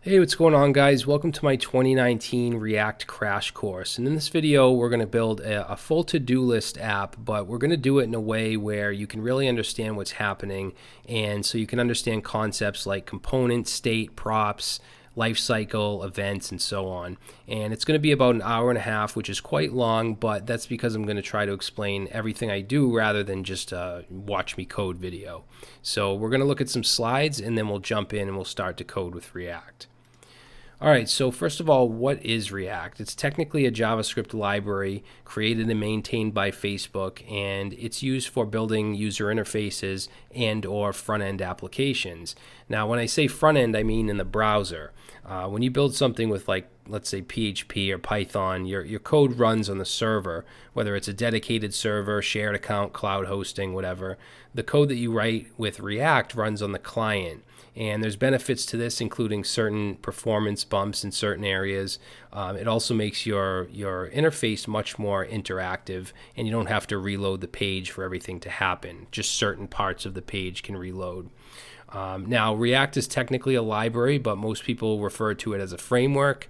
Hey, what's going on, guys? Welcome to my 2019 React crash course. And in this video, we're going to build a full to-do list app, but we're going to do it in a way where you can really understand what's happening. And so you can understand concepts like component, state, props, lifecycle, events, and so on. And it's going to be about an hour and a half, which is quite long, but that's because I'm going to try to explain everything I do rather than just a watch me code video. So we're going to look at some slides and then we'll jump in and we'll start to code with React. All right, so first of all, what is React? It's technically a JavaScript library created and maintained by Facebook, and it's used for building user interfaces and or front-end applications. Now, when I say front-end, I mean in the browser. When you build something with, like, let's say PHP or Python, your code runs on the server, whether it's a dedicated server, shared account, cloud hosting, whatever. The code that you write with React runs on the client. And there's benefits to this, including certain performance bumps in certain areas. It also makes your interface much more interactive, and you don't have to reload the page for everything to happen. Just certain parts of the page can reload. Now, React is technically a library, but most people refer to it as a framework,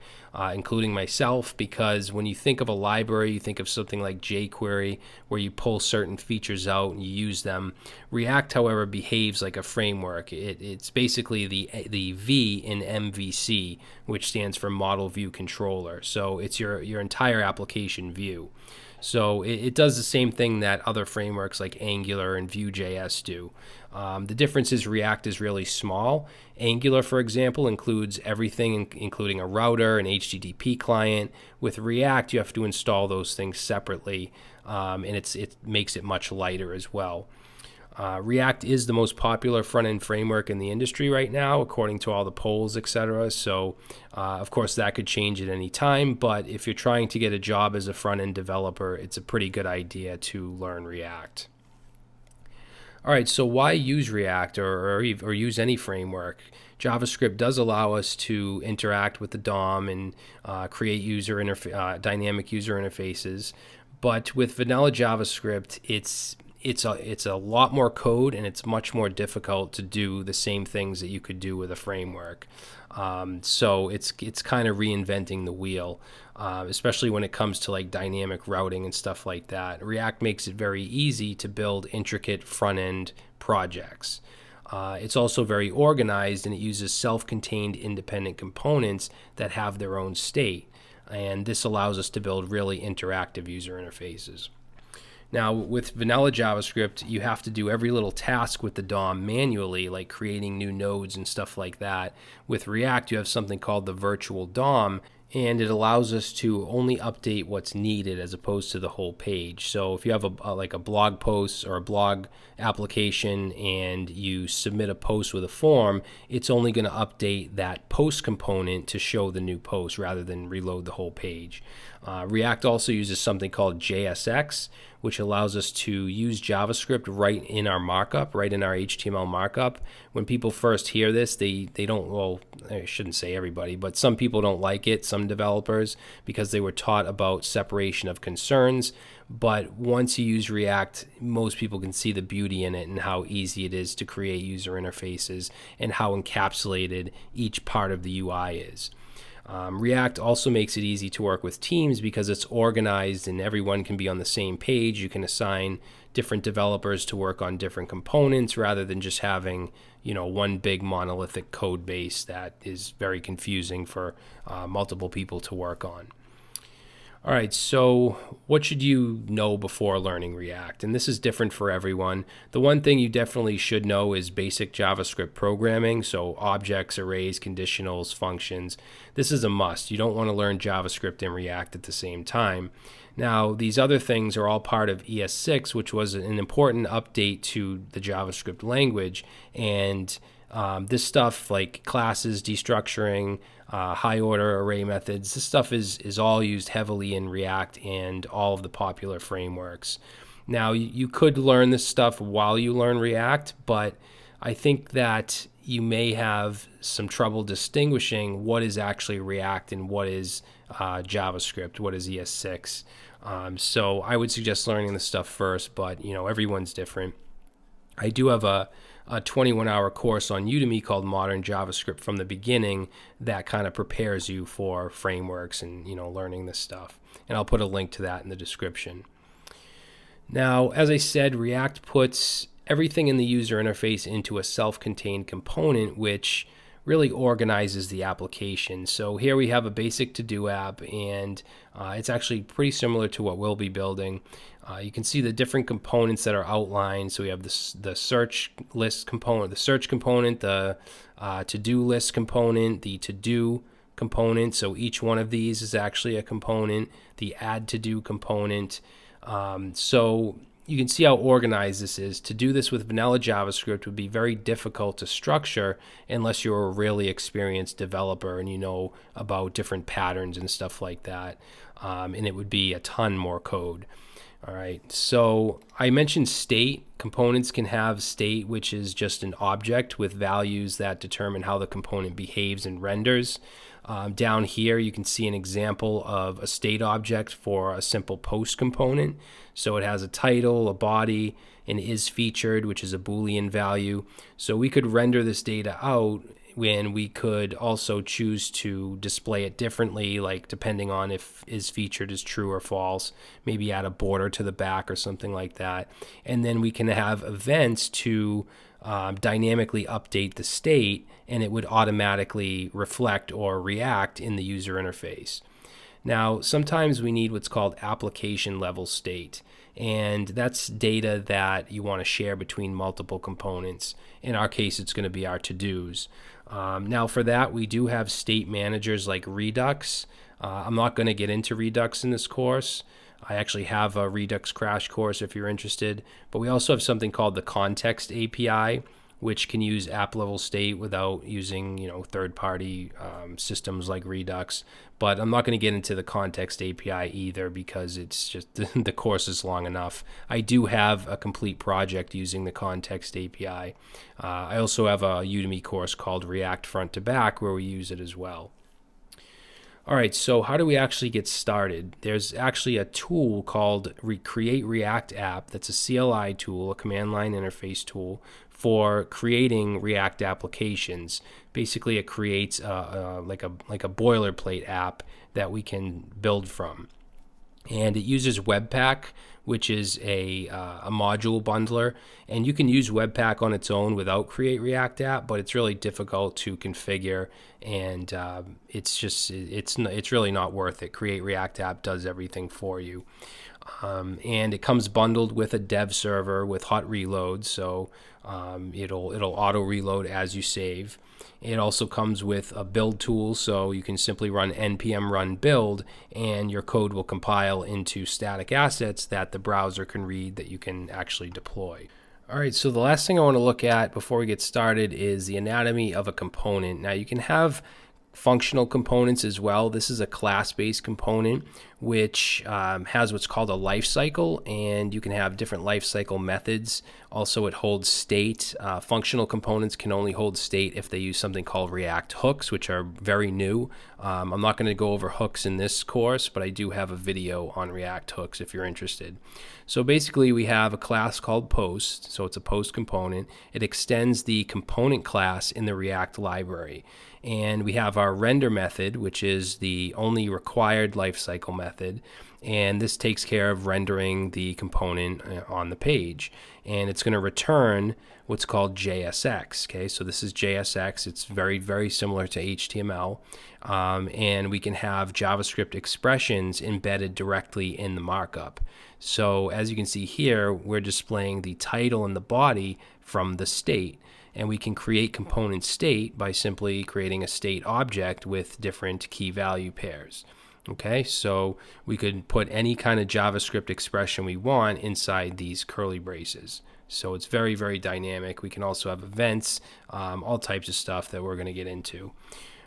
including myself, because when you think of a library, you think of something like jQuery, where you pull certain features out and you use them. React, however, behaves like a framework. It's basically the V in MVC, which stands for Model View Controller. So it's your entire application view. So it does the same thing that other frameworks like Angular and Vue.js do. The difference is React is really small. Angular, for example, includes everything, including a router, an HTTP client. With React, you have to install those things separately, and it makes it much lighter as well. React is the most popular front-end framework in the industry right now, according to all the polls, etc. So, of course, that could change at any time. But if you're trying to get a job as a front-end developer, it's a pretty good idea to learn React. All right, so why use React or use any framework? JavaScript does allow us to interact with the DOM and create dynamic user interfaces. But with vanilla JavaScript, it's a lot more code, and it's much more difficult to do the same things that you could do with a framework. So it's kind of reinventing the wheel, especially when it comes to like dynamic routing and stuff like that. React makes it very easy to build intricate front-end projects. It's also very organized, and it uses self-contained independent components that have their own state. And this allows us to build really interactive user interfaces. Now, with vanilla JavaScript, you have to do every little task with the DOM manually, like creating new nodes and stuff like that. With React, you have something called the virtual DOM, and it allows us to only update what's needed as opposed to the whole page. So if you have like a blog post or a blog application and you submit a post with a form, it's only going to update that post component to show the new post rather than reload the whole page. React also uses something called JSX, which allows us to use JavaScript right in our markup, right in our HTML markup. When people first hear this, they don't, well, I shouldn't say everybody, but some people don't like it, some developers, because they were taught about separation of concerns. But once you use React, most people can see the beauty in it and how easy it is to create user interfaces and how encapsulated each part of the UI is. React also makes it easy to work with teams because it's organized and everyone can be on the same page. You can assign different developers to work on different components rather than just having, one big monolithic code base that is very confusing for multiple people to work on. All right, so what should you know before learning React? And this is different for everyone. The one thing you definitely should know is basic JavaScript programming, so objects, arrays, conditionals, functions. This is a must. You don't want to learn JavaScript and React at the same time. Now, these other things are all part of ES6, which was an important update to the JavaScript language, and this stuff like classes, destructuring, high order array methods, this stuff is all used heavily in React and all of the popular frameworks. Now, you could learn this stuff while you learn React, but I think that you may have some trouble distinguishing what is actually React and what is JavaScript, what is ES6. So I would suggest learning this stuff first, but everyone's different. I do have a 21-hour course on Udemy called Modern JavaScript from the Beginning that kind of prepares you for frameworks and learning this stuff. And I'll put a link to that in the description. Now, as I said, React puts everything in the user interface into a self-contained component, which really organizes the application. So here we have a basic to-do app, and it's actually pretty similar to what we'll be building. You can see the different components that are outlined. So we have the search list component, the search component, the to-do list component, the to-do component. So each one of these is actually a component, the add to-do component. So you can see how organized this is. To do this with vanilla JavaScript would be very difficult to structure unless you're a really experienced developer and you know about different patterns and stuff like that. And it would be a ton more code. All right, so I mentioned state. Components can have state, which is just an object with values that determine how the component behaves and renders. Down here, you can see an example of a state object for a simple post component. So it has a title, a body, and is featured, which is a Boolean value. So we could render this data out when we could also choose to display it differently, like depending on if is featured is true or false, maybe add a border to the back or something like that. And then we can have events to dynamically update the state, and it would automatically reflect or react in the user interface. Now, sometimes we need what's called application level state, and that's data that you want to share between multiple components. In our case, it's going to be our to-dos. Now, for that, we do have state managers like Redux. I'm not going to get into Redux in this course. I actually have a Redux crash course if you're interested, but we also have something called the Context API, which can use app level state without using third-party systems like Redux. But I'm not going to get into the Context API either because it's just the course is long enough. I do have a complete project using the Context API. I also have a Udemy course called React Front to Back where we use it as well. All right, so how do we actually get started? There's actually a tool called Create React App that's a CLI tool, a command line interface tool for creating React applications. Basically, it creates like a boilerplate app that we can build from. And it uses Webpack, which is a module bundler, and you can use Webpack on its own without Create React App, but it's really difficult to configure, and it's really not worth it. Create React App does everything for you, and it comes bundled with a dev server with hot reload, so it'll auto reload as you save. It also comes with a build tool, so you can simply run npm run build, and your code will compile into static assets that the browser can read that you can actually deploy. All right, so the last thing I want to look at before we get started is the anatomy of a component. Now, you can have functional components as well. This is a class-based component which has what's called a lifecycle, and you can have different lifecycle methods. Also, it holds state. Functional components can only hold state if they use something called React hooks, which are very new. I'm not going to go over hooks in this course, but I do have a video on React hooks if you're interested. So basically, we have a class called post, so it's a post component. It extends the component class in the React library. And we have our render method, which is the only required lifecycle method. And this takes care of rendering the component on the page. And it's going to return what's called JSX. Okay, so this is JSX. It's very, very similar to HTML. And we can have JavaScript expressions embedded directly in the markup. So as you can see here, we're displaying the title and the body from the state. And we can create component state by simply creating a state object with different key value pairs. Okay, so we could put any kind of JavaScript expression we want inside these curly braces. So it's very, very dynamic. We can also have events, all types of stuff that we're going to get into.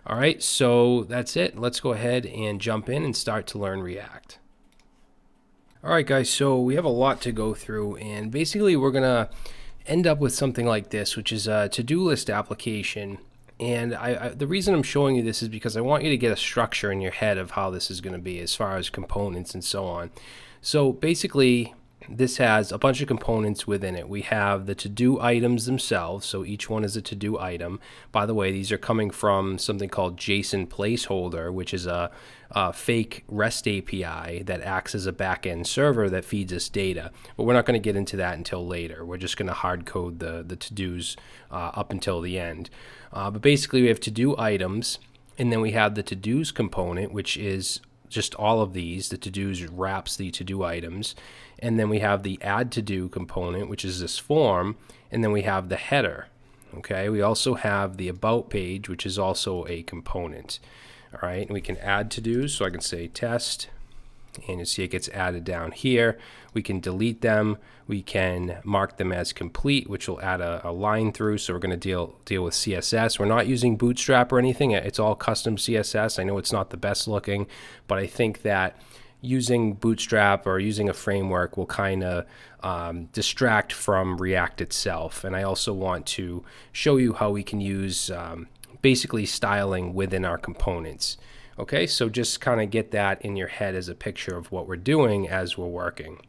All right, so that's it. Let's go ahead and jump in and start to learn React. All right, guys, so we have a lot to go through, and basically we're going to end up with something like this, which is a to-do list application. And the reason I'm showing you this is because I want you to get a structure in your head of how this is going to be as far as components and so on. So basically, this has a bunch of components within it. We have the to-do items themselves, so each one is a to-do item. By the way, these are coming from something called JSON placeholder, which is a fake REST API that acts as a back-end server that feeds us data. But we're not going to get into that until later. We're just going to hard code the to-dos up until the end. But basically, we have to-do items, and then we have the to-dos component, which is just all of these. The to-dos wraps the to-do items. And then we have the add to-do component, which is this form. And then we have the header. Okay, we also have the about page, which is also a component. All right, and we can add to-dos. So I can say test, and you see it gets added down here. We can delete them. We can mark them as complete, which will add a line through. So we're going to deal with CSS. We're not using Bootstrap or anything. It's all custom CSS. I know it's not the best looking, but I think that using Bootstrap or using a framework will kind of distract from React itself. And I also want to show you how we can use basically styling within our components. Okay, so just kind of get that in your head as a picture of what we're doing as we're working.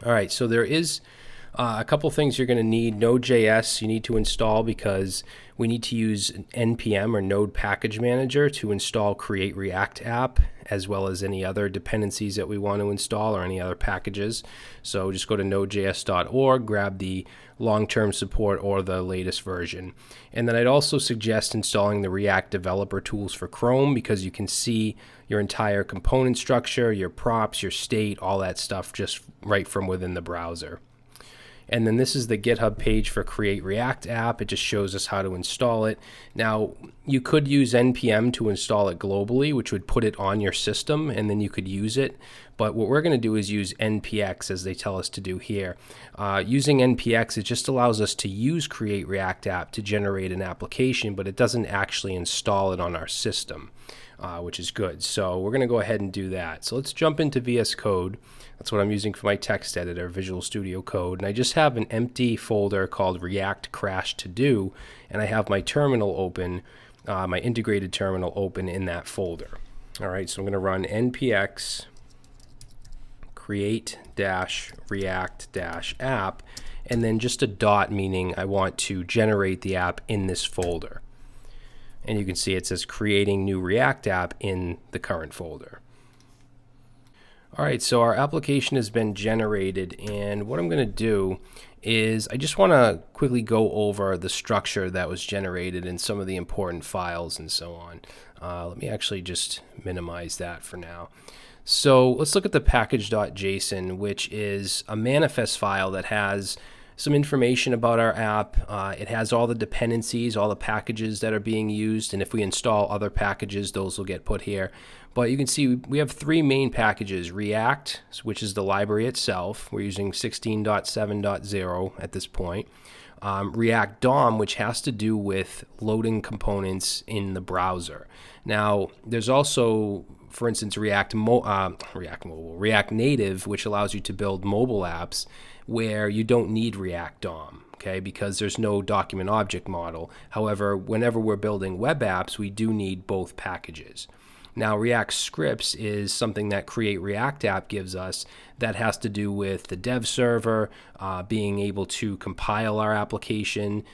All right, so there is a couple things you're going to need. Node.js you need to install because we need to use NPM or Node Package Manager to install Create React app, as well as any other dependencies that we want to install or any other packages. So just go to nodejs.org, grab the long-term support or the latest version. And then I'd also suggest installing the React developer tools for Chrome, because you can see your entire component structure, your props, your state, all that stuff just right from within the browser. And then this is the GitHub page for Create React app. It just shows us how to install it. Now, you could use NPM to install it globally, which would put it on your system, and then you could use it. But what we're going to do is use npx, as they tell us to do here. Using npx, it just allows us to use Create React app to generate an application, but it doesn't actually install it on our system, which is good. So we're going to go ahead and do that. So let's jump into VS Code. That's what I'm using for my text editor, Visual Studio Code. And I just have an empty folder called React Crash To Do, and I have my terminal open, my integrated terminal open in that folder. All right, so I'm going to run npx create-react-app, and then just a dot, meaning I want to generate the app in this folder. And you can see it says creating new React app in the current folder. All right, so our application has been generated, and what I'm going to do is I just want to quickly go over the structure that was generated and some of the important files and so on. Let me actually just minimize that for now. So let's look at the package.json, which is a manifest file that has some information about our app. It has all the dependencies, all the packages that are being used, and if we install other packages, those will get put here. But you can see we have three main packages: React, which is the library itself. We're using 16.7.0 at this point. React DOM, which has to do with loading components in the browser. Now, there's also, for instance, React Native, which allows you to build mobile apps where you don't need React DOM, okay, because there's no document object model. However, whenever we're building web apps, we do need both packages. Now, React Scripts is something that Create React app gives us that has to do with the dev server, being able to compile our application,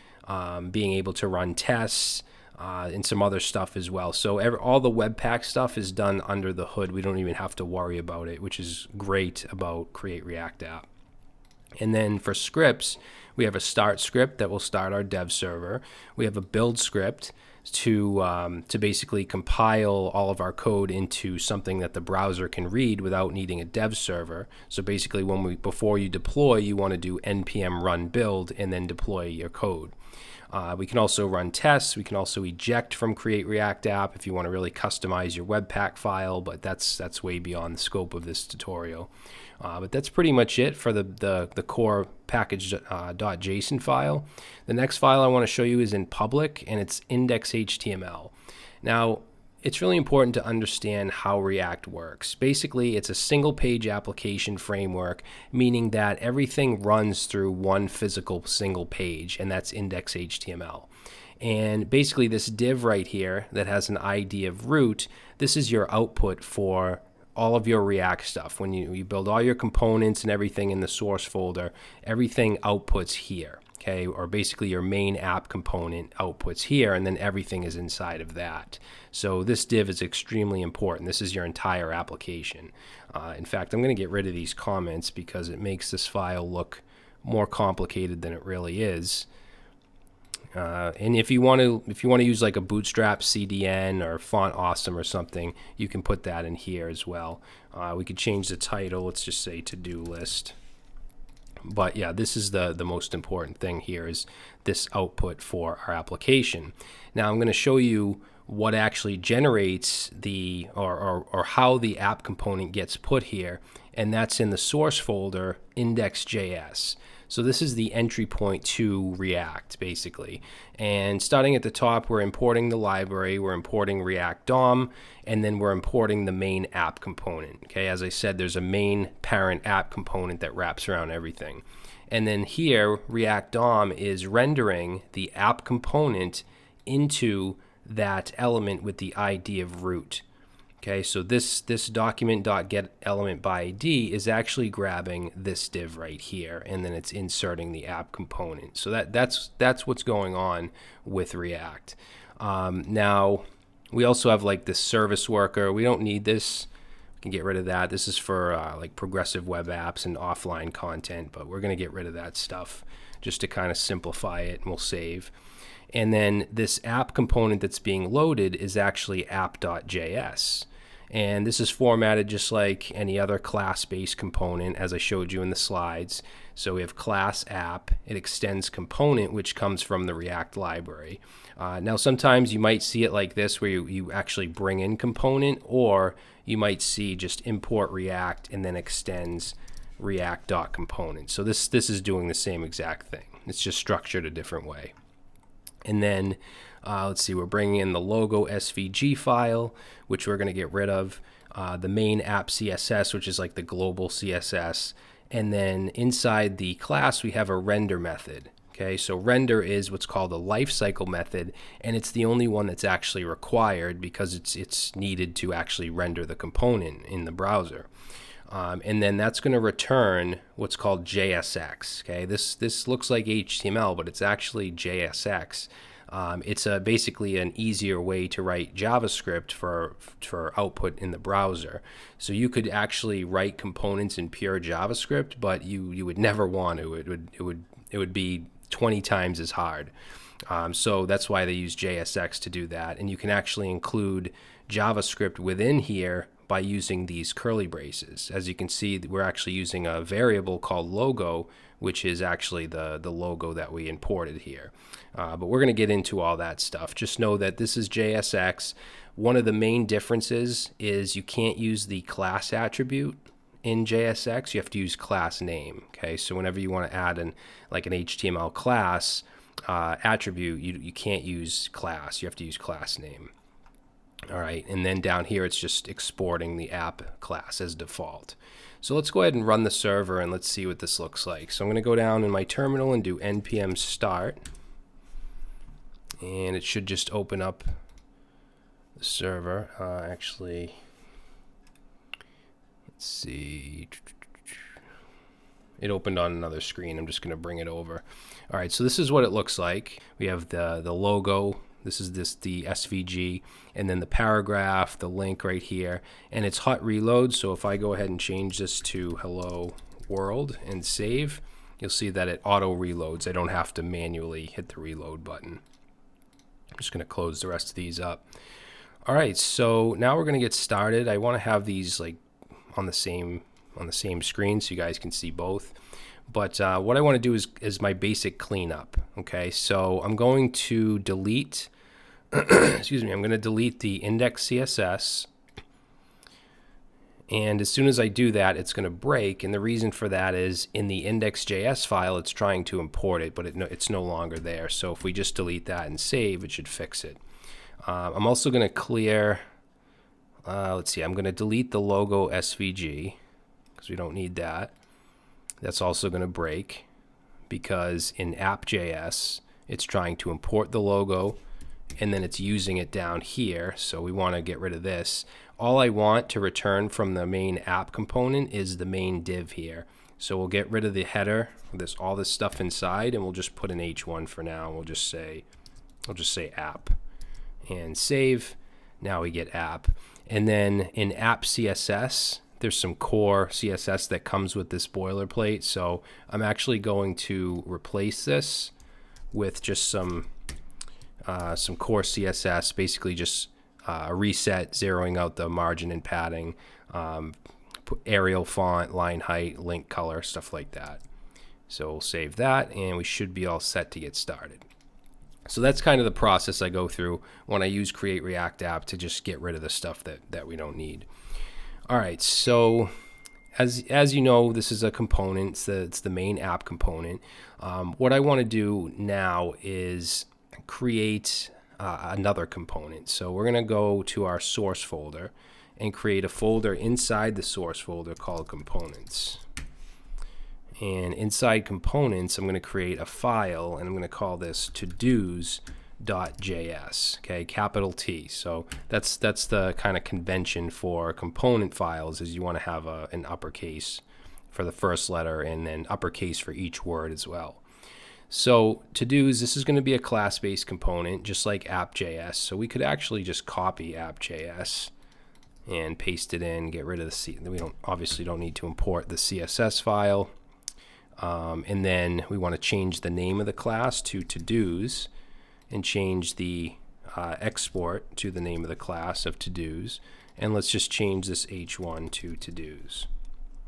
being able to run tests, and some other stuff as well. So all the Webpack stuff is done under the hood. We don't even have to worry about it, which is great about Create React app. And then for scripts, we have a start script that will start our dev server. We have a build script to basically compile all of our code into something that the browser can read without needing a dev server. So basically, before you deploy, you want to do npm run build and then deploy your code. We can also run tests. We can also eject from Create React app if you want to really customize your Webpack file, but that's way beyond the scope of this tutorial. But that's pretty much it for the core package.json file. The next file I want to show you is in public, and it's index.html. Now, it's really important to understand how React works. Basically, it's a single page application framework, meaning that everything runs through one physical single page, and that's index.html. And basically, this div right here that has an ID of root, this is your output for all of your React stuff. When you build all your components and everything in the source folder, everything outputs here, okay? Or basically your main app component outputs here, and then everything is inside of that. So this div is extremely important. This is your entire application. In fact, I'm going to get rid of these comments because it makes this file look more complicated than it really is. And if you want to use like a Bootstrap CDN or Font Awesome or something, you can put that in here as well. We could change the title. Let's just say to-do list. But yeah, this is the most important thing here, is this output for our application. Now I'm going to show you what actually generates the or how the app component gets put here, and that's in the source folder index.js. So this is the entry point to React, basically. And starting at the top, we're importing the library, we're importing React DOM, and then we're importing the main app component. Okay, as I said, there's a main parent app component that wraps around everything. And then here, React DOM is rendering the app component into that element with the ID of root. Okay, so this document.getElementById is actually grabbing this div right here, and then it's inserting the app component. So that's what's going on with React. Now, we also have like this service worker. We don't need this. We can get rid of that. This is for like progressive web apps and offline content, but we're going to get rid of that stuff just to kind of simplify it, and we'll save. And then this app component that's being loaded is actually app.js. And this is formatted just like any other class-based component, as I showed you in the slides. So we have class app, it extends component, which comes from the React library. Now sometimes you might see it like this, where you actually bring in component, or you might see just import React and then extends React.component. So this is doing the same exact thing. It's just structured a different way. And then let's see, we're bringing in the logo SVG file, which we're going to get rid of, the main app CSS, which is like the global CSS, and then inside the class we have a render method. Okay, so render is what's called a lifecycle method, and it's the only one that's actually required because it's needed to actually render the component in the browser. And then that's going to return what's called JSX. Okay, this looks like HTML, but it's actually JSX. It's basically an easier way to write JavaScript for output in the browser. So you could actually write components in pure JavaScript, but you would never want to. It would be 20 times as hard. So that's why they use JSX to do that. And you can actually include JavaScript within here by using these curly braces. As you can see, we're actually using a variable called logo, which is actually the logo that we imported here. But we're going to get into all that stuff. Just know that this is JSX. One of the main differences is you can't use the class attribute in JSX. You have to use class name. Okay, so whenever you want to add an HTML class attribute, you can't use class. You have to use class name. All right, and then down here it's just exporting the app class as default. So let's go ahead and run the server and let's see what this looks like. So I'm going to go down in my terminal and do npm start, and it should just open up the server. Actually, let's see. It opened on another screen. I'm just going to bring it over. All right, so this is what it looks like. We have the logo. This is the SVG, and then the paragraph, the link right here, and it's hot reload. So if I go ahead and change this to hello world and save, you'll see that it auto reloads. I don't have to manually hit the reload button. I'm just going to close the rest of these up. All right, so now we're going to get started. I want to have these like on the same screen so you guys can see both. But what I want to do is my basic cleanup. Okay, so I'm going to delete, excuse me, I'm going to delete the index CSS. And as soon as I do that, it's going to break. And the reason for that is in the index.js file, it's trying to import it, but it's no longer there. So if we just delete that and save, it should fix it. I'm also going to clear, let's see, I'm going to delete the logo SVG because we don't need that. That's also going to break because in app.js, it's trying to import the logo and then it's using it down here. So we want to get rid of this. all I want to return from the main app component is the main div here. So we'll get rid of the header, all this stuff inside, and we'll just put an H1 for now. We'll just say app and save. Now we get app. And then in app CSS, there's some core CSS that comes with this boilerplate. So I'm actually going to replace this with just some core CSS, basically just a reset, zeroing out the margin and padding, Arial font, line height, link color, stuff like that. So we'll save that, and we should be all set to get started. So that's kind of the process I go through when I use Create React App to just get rid of the stuff that we don't need. All right, so as you know, this is a component. It's the main app component. What I want to do now is create another component. So we're going to go to our source folder and create a folder inside the source folder called components. And inside components, I'm going to create a file, and I'm going to call this todos.js, okay, capital T. So that's the kind of convention for component files, is you want to have an uppercase for the first letter and then uppercase for each word as well. So to-dos, this is going to be a class-based component, just like app.js. So we could actually just copy app.js and paste it in, get rid of the we obviously don't need to import the CSS file. And then we want to change the name of the class to to-dos and change the export to the name of the class of to-dos. And let's just change this h1 to to-dos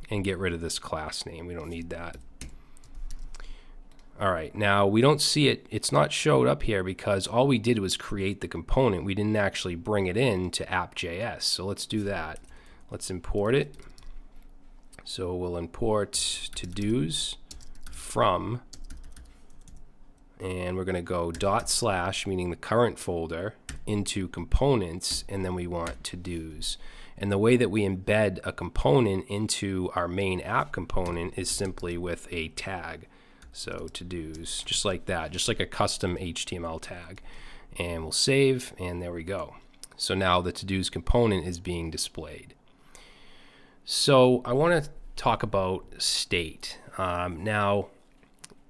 and get rid of this class name. We don't need that. All right, now we don't see it. It's not showed up here because all we did was create the component. We didn't actually bring it in to app.js. So let's do that. Let's import it. So we'll import to-dos from, and we're going to go /, meaning the current folder, into components, and then we want to-dos. And the way that we embed a component into our main app component is simply with a tag. So to-dos, just like that, just like a custom HTML tag. And we'll save, and there we go. So now the to-dos component is being displayed. So I want to talk about state. Now,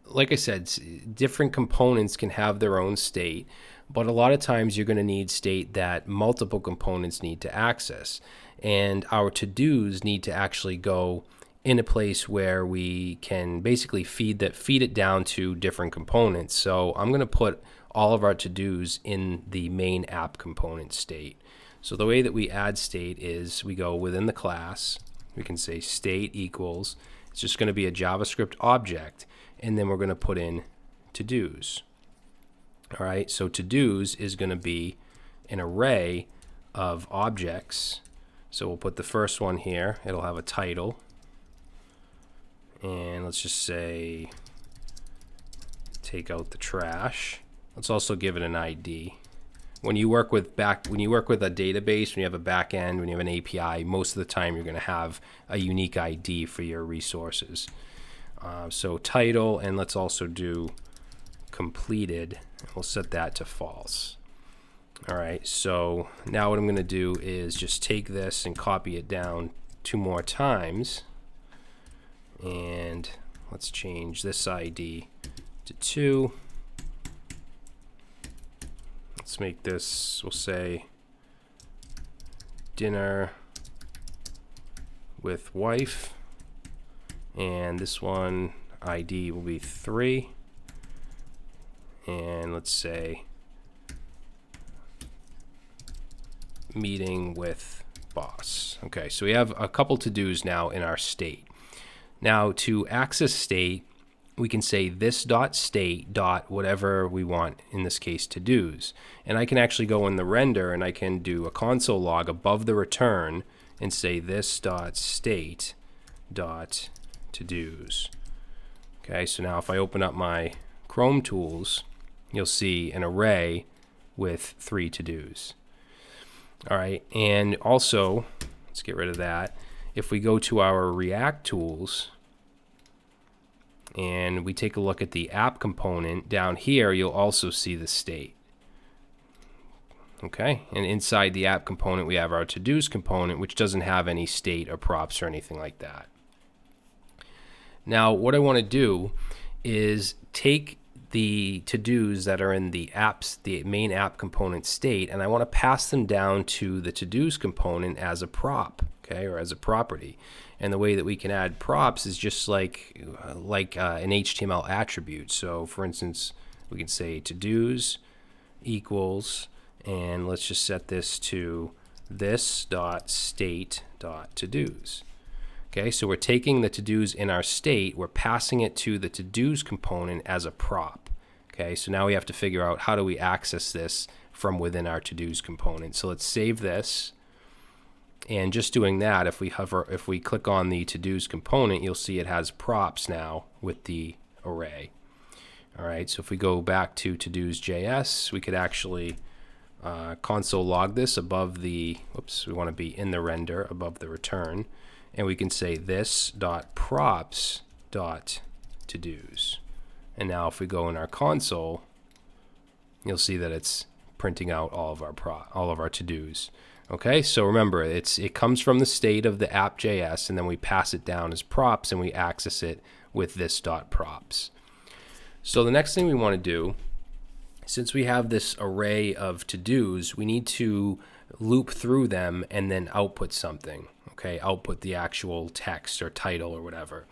like I said, different components can have their own state, but a lot of times you're going to need state that multiple components need to access. And our to-dos need to actually go in a place where we can basically feed it down to different components. So I'm going to put all of our to-dos in the main app component state. So the way that we add state is we go within the class. We can say state equals, it's just going to be a JavaScript object, and then we're going to put in to-dos. All right, so to-dos is going to be an array of objects. So we'll put the first one here. It'll have a title. And let's just say take out the trash. Let's also give it an ID. When you work with a database, when you have a back end, when you have an API, most of the time you're going to have a unique ID for your resources. So title, and let's also do completed. We'll set that to false. All right, so now what I'm going to do is just take this and copy it down 2 more times. And let's change this ID to 2. Let's make this, we'll say, dinner with wife. And this one, ID will be 3. And let's say meeting with boss. Okay, so we have a couple to-dos now in our state. Now to access state, we can say this.state. Whatever we want, in this case to-dos. And I can actually go in the render and I can do a console log above the return and say this.state.todos. Okay, so now if I open up my Chrome tools, you'll see an array with 3 to-dos. All right, and also, let's get rid of that. If we go to our React tools and we take a look at the app component, down here you'll also see the state. Okay, and inside the app component, we have our to-dos component, which doesn't have any state or props or anything like that. Now, what I want to do is take the to-dos that are in the main app component state, and I want to pass them down to the to-dos component as a prop, okay, or as a property. And the way that we can add props is just like an HTML attribute. So, for instance, we can say to-dos equals, and let's just set this to this.state.todos. Okay, so we're taking the to-dos in our state, we're passing it to the to-dos component as a prop. Okay, so now we have to figure out how do we access this from within our to-dos component. So let's save this. And just doing that, if we click on the to-dos component, you'll see it has props now with the array. All right, so if we go back to to-dos.js, we could actually console log this above the, we want to be in the render above the return. And we can say this.props.todos. And now if we go in our console, you'll see that it's printing out all of our to-dos. Okay, so remember, it comes from the state of the app.js, and then we pass it down as props, and we access it with this.props. So the next thing we want to do, since we have this array of to-dos, we need to loop through them and then output something. Okay, output the actual text or title or whatever.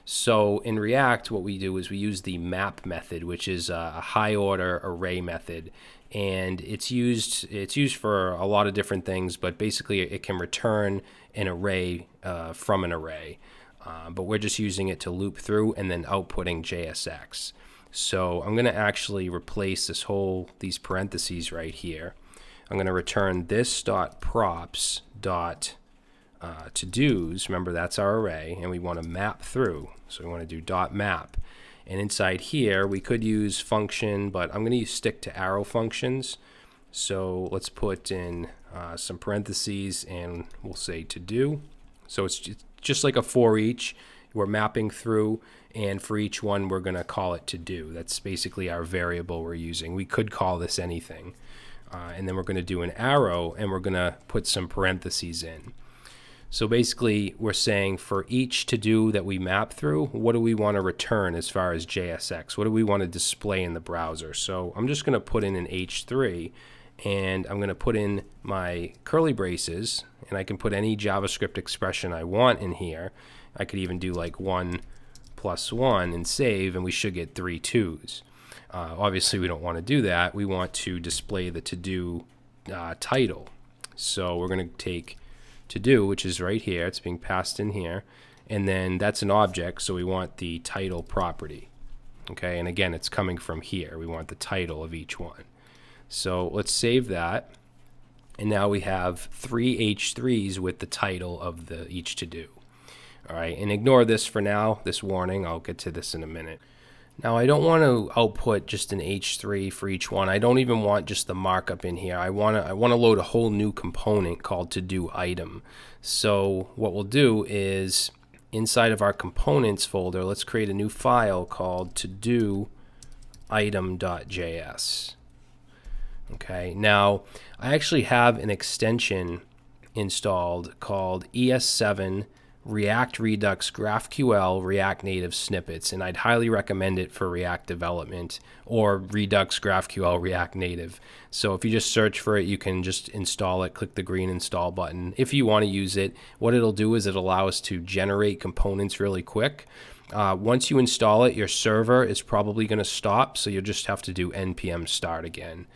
So in React, what we do is we use the map method, which is a high order array method, and it's used for a lot of different things, but basically it can return an array from an array. But we're just using it to loop through and then outputting JSX. So I'm going to actually replace these parentheses right here. I'm going to return this.props.todos. Remember, that's our array, and we want to map through. So we want to do .map. And inside here, we could use function, but I'm going to stick to arrow functions. So let's put in some parentheses, and we'll say to do. So it's just like a for each. We're mapping through, and for each one, we're going to call it to do. That's basically our variable we're using. We could call this anything. And then we're going to do an arrow, and we're going to put some parentheses in. So basically, we're saying for each to-do that we map through, what do we want to return as far as JSX? What do we want to display in the browser? So I'm just going to put in an H3, and I'm going to put in my curly braces, and I can put any JavaScript expression I want in here. I could even do like 1 + 1 and save, and we should get 3 2s. Obviously, we don't want to do that. We want to display the to-do title. So we're going to take to-do, which is right here. It's being passed in here. And then that's an object, so we want the title property. Okay, and again, it's coming from here. We want the title of each one. So let's save that. And now we have 3 H3s with the title of each to-do. All right, and ignore this for now, this warning. I'll get to this in a minute. Now, I don't want to output just an H3 for each one. I don't even want just the markup in here. I want to load a whole new component called to-do item. So what we'll do is inside of our components folder, let's create a new file called to-do item.js. Okay, now I actually have an extension installed called ES7 React Redux GraphQL React Native Snippets, and I'd highly recommend it for React development or Redux GraphQL React Native. So if you just search for it, you can just install it, click the green install button. If you want to use it, what it'll do is it'll allow us to generate components really quick. Once you install it, your server is probably going to stop, so you'll just have to do npm start again.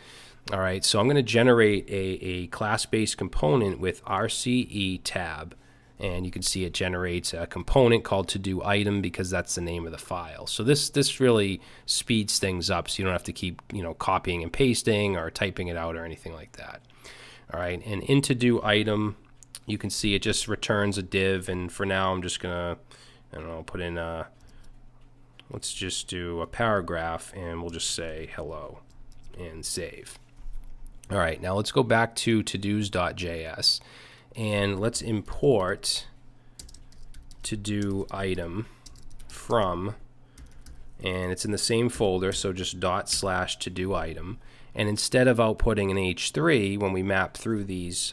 All right, so I'm going to generate a class-based component with RCE tab. And you can see it generates a component called to-do item because that's the name of the file. So this really speeds things up, so you don't have to keep copying and pasting or typing it out or anything like that. All right, and in to-do item, you can see it just returns a div. And for now, I'm just gonna put in let's just do a paragraph, and we'll just say hello and save. All right, now let's go back to todos.js. And let's import to-do item from and it's in the same folder, so just /to-do item. And instead of outputting an H3, when we map through these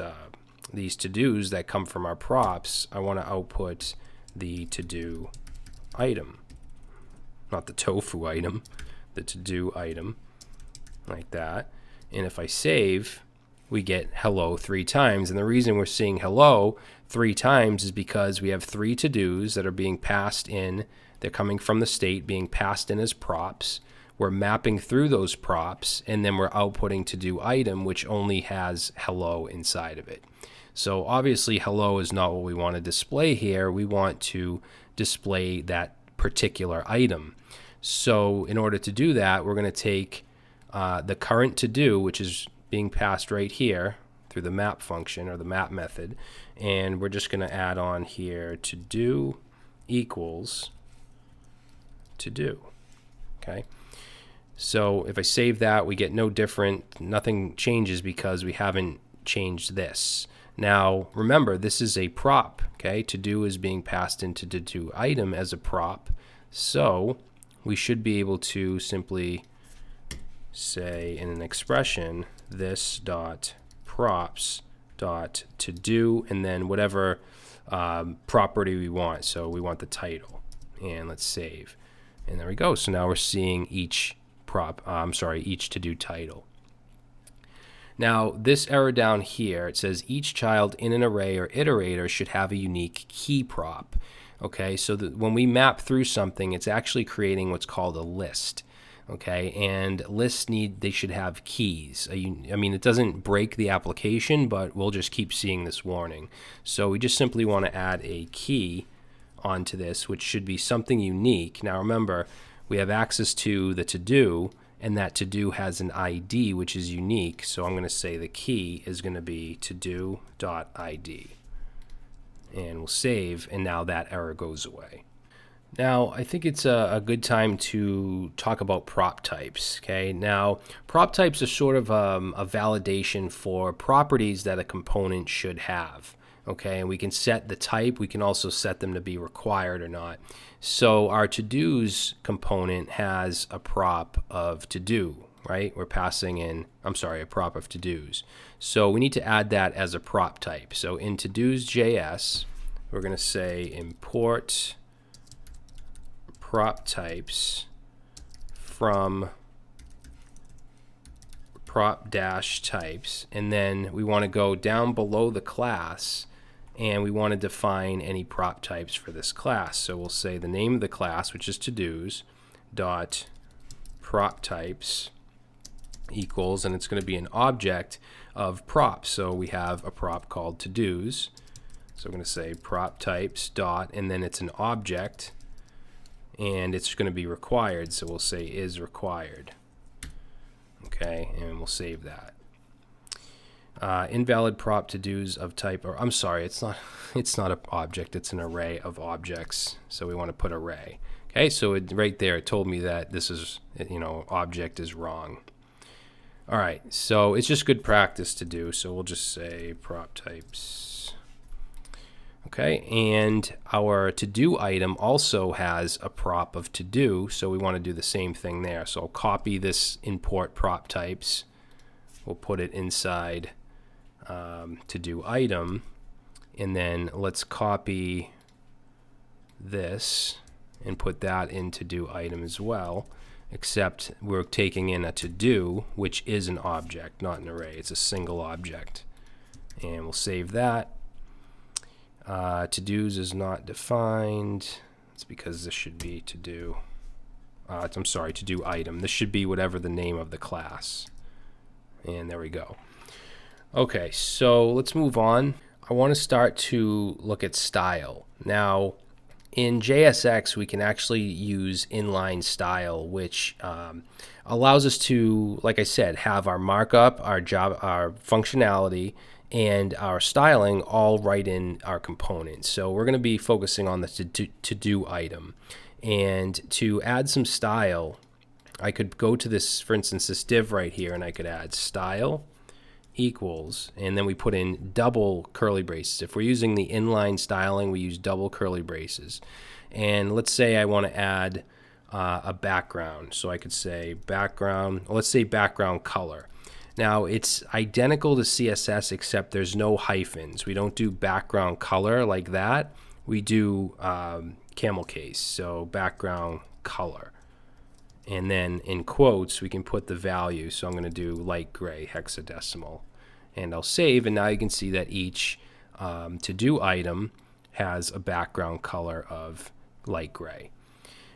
to-dos that come from our props, I want to output the to-do item. Not the tofu item, the to-do item, like that. And if I save, we get hello 3 times. And the reason we're seeing hello 3 times is because we have 3 to-dos that are being passed in. They're coming from the state, being passed in as props. We're mapping through those props, and then we're outputting to-do item, which only has hello inside of it. So obviously hello is not what we want to display here. We want to display that particular item. So in order to do that, we're going to take the current to-do, which is being passed right here through the map function or the map method, and we're just going to add on here to-do equals to-do. Okay. So if I save that, we get no different, nothing changes because we haven't changed this. Now remember, this is a prop. Okay, to-do is being passed into to-do item as a prop, so we should be able to simply say in an expression this dot props dot to do, and then whatever property we want. So we want the title, and let's save, and there we go. So now we're seeing each each to do title. Now this error down here, it says each child in an array or iterator should have a unique key prop. Okay, so that when we map through something, it's actually creating what's called a list. Okay, and lists they should have keys. I mean, it doesn't break the application, but we'll just keep seeing this warning. So we just simply want to add a key onto this, which should be something unique. Now remember, we have access to the to-do, and that to-do has an ID, which is unique. So I'm going to say the key is going to be to-do.id. And we'll save, and now that error goes away. Now, I think it's a good time to talk about prop types. Okay, now prop types are sort of a validation for properties that a component should have. Okay, and we can set the type. We can also set them to be required or not. So our to-dos component has a prop of to-do, right? We're passing in, a prop of to-dos. So we need to add that as a prop type. So in to-dos JS, we're going to say import prop types from prop-types, and then we want to go down below the class, and we want to define any prop types for this class. So we'll say the name of the class, which is to-dos, dot prop types equals, and it's going to be an object of props. So we have a prop called to-dos. So we're going to say prop types dot, and then it's an object, and it's going to be required. So we'll say is required. Okay, and we'll save that. Invalid prop to-dos of type, or it's not an object, it's an array of objects. So we want to put array. Okay, so right there it told me that this is, object is wrong. All right, so it's just good practice to do. So we'll just say prop types. Okay, and our to-do item also has a prop of to-do, so we want to do the same thing there. So I'll copy this import prop types. We'll put it inside to-do item, and then let's copy this and put that in to-do item as well, except we're taking in a to-do, which is an object, not an array. It's a single object. And we'll save that. To-dos is not defined. It's because this should be to-do. To-do item. This should be whatever the name of the class. And there we go. Okay, so let's move on. I want to start to look at style. Now, in JSX, we can actually use inline style, which allows us to, like I said, have our markup, our functionality, and our styling all right in our components. So we're going to be focusing on the to-do item. And to add some style, I could go to this, for instance, this div right here, and I could add style equals, and then we put in double curly braces. If we're using the inline styling, we use double curly braces. And let's say I want to add a background. So I could say background, let's say background color. Now it's identical to CSS except there's no hyphens. We don't do background color like that. We do camel case, so background color. And then in quotes we can put the value. So I'm going to do light gray hexadecimal. And I'll save, and now you can see that each to-do item has a background color of light gray.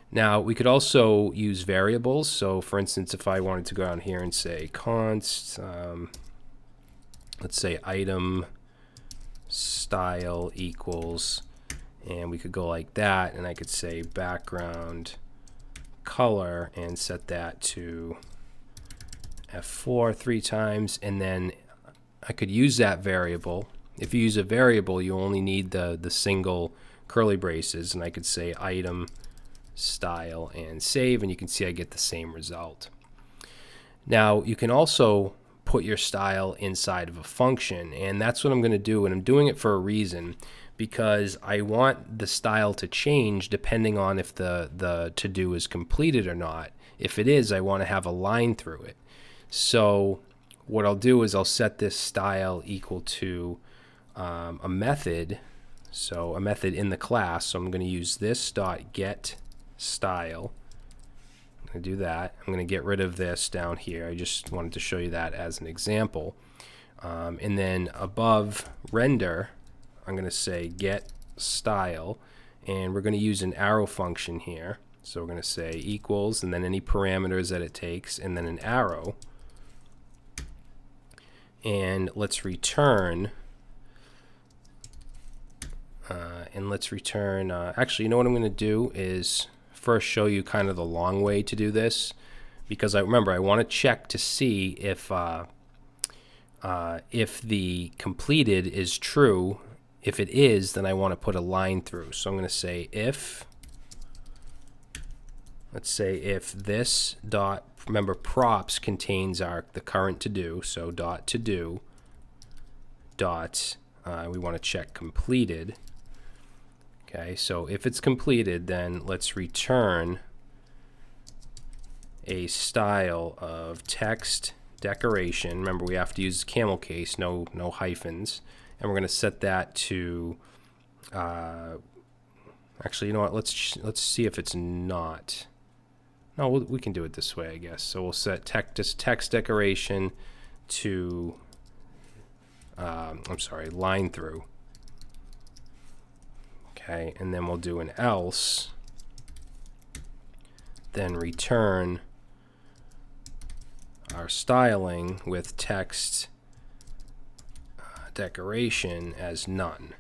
Now we could also use variables. So for instance, if I wanted to go down here and say const, let's say item style equals, and we could go like that, and I could say background color and set that to F4 3 times, and then I could use that variable. If you use a variable, you only need the single curly braces, and I could say item style and save, and you can see I get the same result. Now you can also put your style inside of a function, and that's what I'm going to do, and I'm doing it for a reason, because I want the style to change depending on if the to-do is completed or not. If it is, I want to have a line through it. So what I'll do is I'll set this style equal to a method, so a method in the class. So I'm going to use this dot get style. I'm going to do that. I'm going to get rid of this down here. I just wanted to show you that as an example. And then above render, I'm going to say get style, and we're going to use an arrow function here. So we're going to say equals, and then any parameters that it takes, and then an arrow. And let's return. Actually, you know what I'm going to do is first show you kind of the long way to do this, because I want to check to see if the completed is true. If it is, then I want to put a line through. So I'm going to say if, let's say if this dot, remember props contains the current to do, so dot to do dot, we want to check completed. Okay, so if it's completed, then let's return a style of text decoration. Remember, we have to use camel case, no hyphens, and we're going to set that to. Actually, you know what? Let's see if it's not. No, we can do it this way, I guess. So we'll set text decoration to. Line through. Okay, and then we'll do an else, then return our styling with text decoration as none.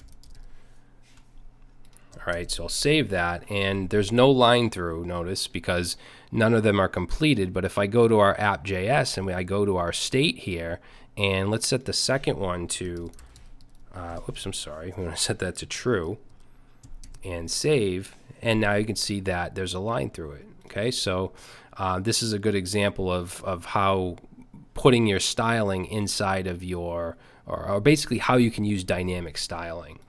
All right, so I'll save that, and there's no line through, notice, because none of them are completed. But if I go to our app.js and I go to our state here, and let's set the second one to, we're going to set that to true. And save, and now you can see that there's a line through it. Okay, so this is a good example of how putting your styling inside of your, or basically how you can use dynamic styling.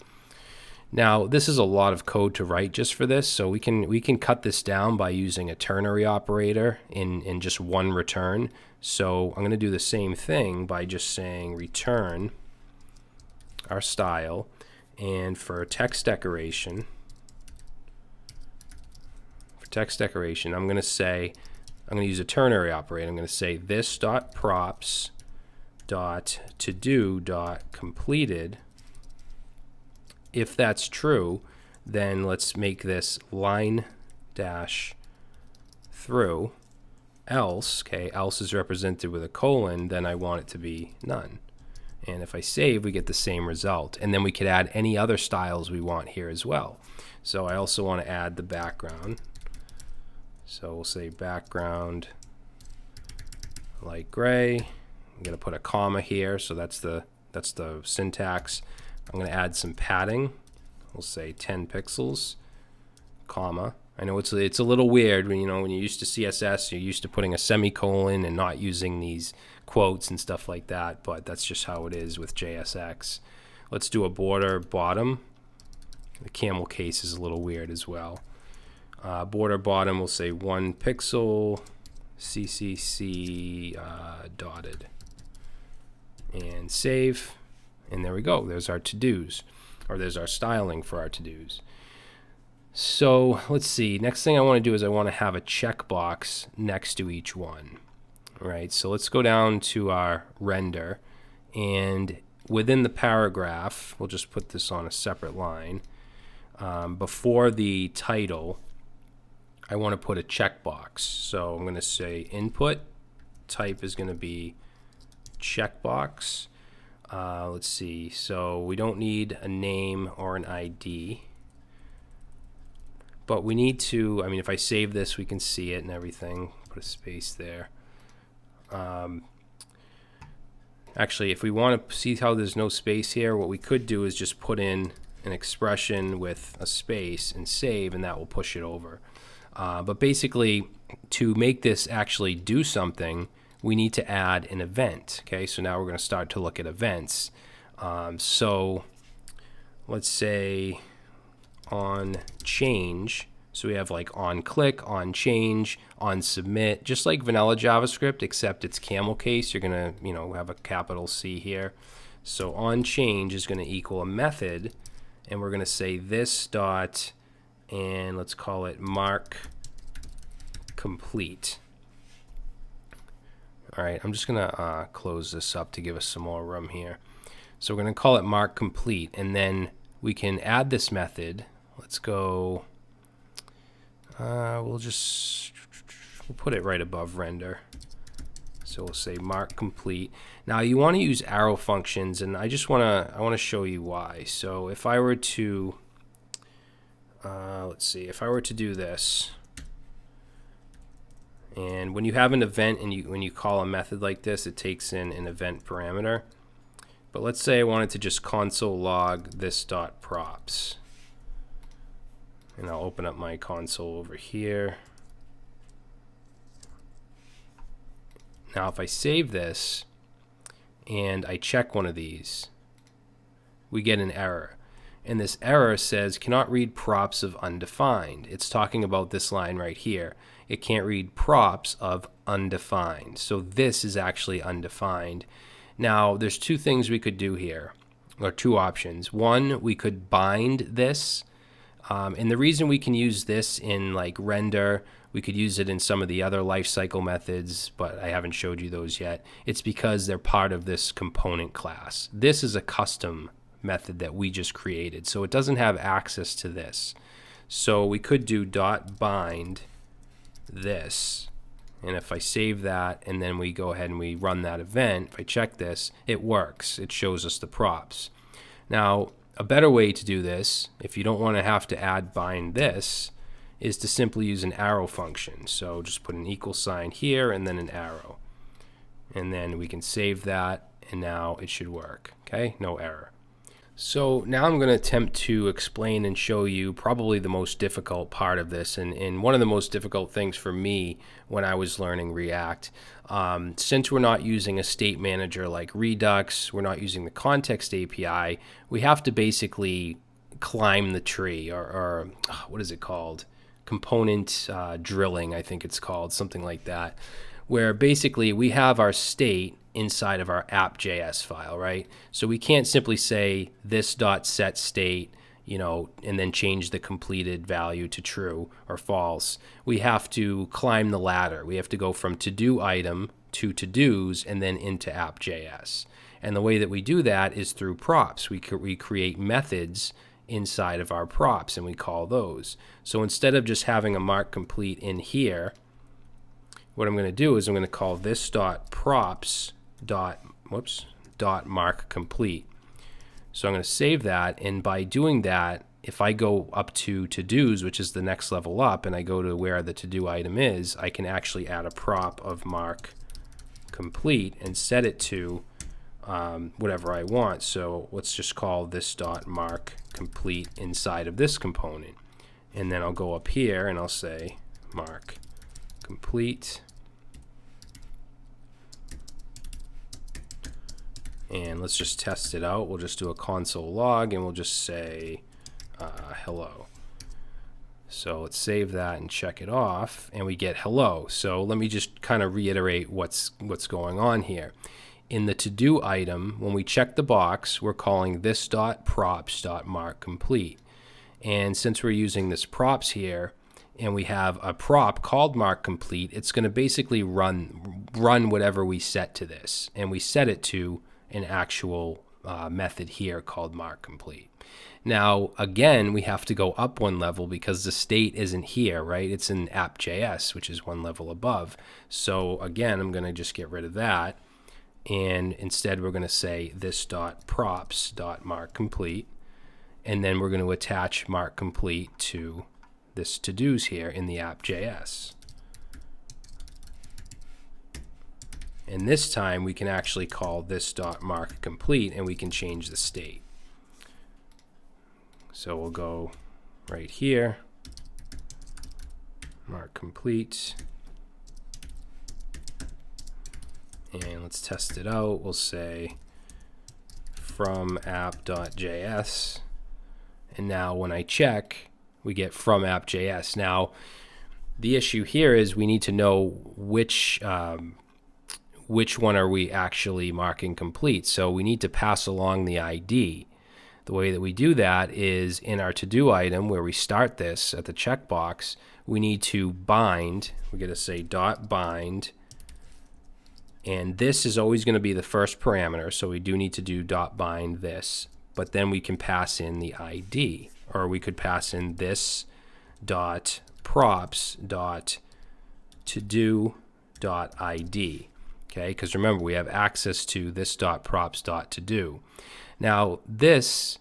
Now this is a lot of code to write just for this, so we can cut this down by using a ternary operator in just one return. So I'm going to do the same thing by just saying return our style, and for text decoration, I'm going to use a ternary operator. I'm going to say this dot props dot to do dot completed. If that's true, then let's make this line dash through. Else, okay, else is represented with a colon, then I want it to be none. And if I save, we get the same result. And then we could add any other styles we want here as well. So I also want to add the background. So we'll say background light gray. I'm going to put a comma here, so that's the syntax. I'm going to add some padding. We'll say 10 pixels, comma. I know it's a little weird when you're used to CSS, you're used to putting a semicolon and not using these quotes and stuff like that, but that's just how it is with JSX. Let's do a border bottom. The camel case is a little weird as well. Border bottom, we'll say 1 pixel, CCC dotted, and save. And there we go. There's our to-dos, or there's our styling for our to-dos. So let's see. Next thing I want to do is I want to have a checkbox next to each one. All right. So let's go down to our render, and within the paragraph, we'll just put this on a separate line. Before the title, I want to put a checkbox. So I'm going to say input type is going to be checkbox. Let's see. So we don't need a name or an ID. But we need to, I mean, if I save this, we can see it and everything. Put a space there. Actually, if we want to see how there's no space here, what we could do is just put in an expression with a space and save, and that will push it over. But basically, to make this actually do something, we need to add an event. Okay, so now we're going to start to look at events. So let's say on change. So we have like on click, on change, on submit, just like vanilla JavaScript, except it's camel case. You're gonna, have a capital C here. So on change is going to equal a method, and we're going to say this dot, and let's call it mark complete. All right, I'm just going to close this up to give us some more room here. So we're going to call it mark complete, and then we can add this method. Let's go, we'll put it right above render. So we'll say mark complete. Now you want to use arrow functions, and I want to show you why. So if I were to, let's see, if I were to do this, and when you have an event and when you call a method like this, it takes in an event parameter. But let's say I wanted to just console log this dot props. And I'll open up my console over here. Now if I save this and I check one of these, we get an error. And this error says cannot read props of undefined. It's talking about this line right here. It can't read props of undefined. So this is actually undefined. Now there's two things we could do here, or two options. One, we could bind this. And the reason we can use this in like render, we could use it in some of the other lifecycle methods, but I haven't showed you those yet. It's because they're part of this component class. This is a custom method that we just created, so it doesn't have access to this. So we could do dot bind this, and if I save that and then we go ahead and we run that event, if I check this, it works. It shows us the props. Now a better way to do this, if you don't want to have to add bind this, is to simply use an arrow function. So just put an equal sign here and then an arrow. And then we can save that, and now it should work. Okay, no error. So now I'm going to attempt to explain and show you probably the most difficult part of this, and one of the most difficult things for me when I was learning React. Since we're not using a state manager like Redux, we're not using the context API, we have to basically climb the tree, or what is it called? Component drilling, I think it's called, something like that, where basically we have our state inside of our app.js file, right? So we can't simply say this dot set state, and then change the completed value to true or false. We have to climb the ladder. We have to go from to-do item to to-dos and then into app.js. And the way that we do that is through props. We create methods inside of our props, and we call those. So instead of just having a mark complete in here, what I'm going to do is I'm going to call this dot props dot mark complete. So I'm going to save that, and by doing that, if I go up to to-dos, which is the next level up, and I go to where the to-do item is, I can actually add a prop of mark complete and set it to whatever I want. So let's just call this dot mark complete inside of this component, and then I'll go up here and I'll say mark complete. And let's just test it out. We'll just do a console log, and we'll just say hello. So let's save that and check it off, and we get hello. So let me just kind of reiterate what's going on here. In the to-do item, when we check the box, we're calling this.props.markComplete. And since we're using this props here, and we have a prop called markComplete, it's going to basically run whatever we set to this. And we set it to an actual method here called markComplete. Now, again, we have to go up one level because the state isn't here, right? It's in app.js, which is one level above. So again, I'm going to just get rid of that. And instead, we're going to say this.props.markComplete. And then we're going to attach markComplete to this to-dos here in the app.js. And this time, we can actually call this.markComplete, and we can change the state. So we'll go right here, markComplete, and let's test it out. We'll say from app.js, and now when I check, we get from app.js. Now, the issue here is we need to know which one are we actually marking complete. So we need to pass along the ID. The way that we do that is in our to-do item where we start this at the checkbox, we need to bind. We're going to say .bind, and this is always going to be the first parameter, so we do need to do .bind this, but then we can pass in the ID, or we could pass in this .props.todo.id, okay? Because remember, we have access to this .props.todo. Now, this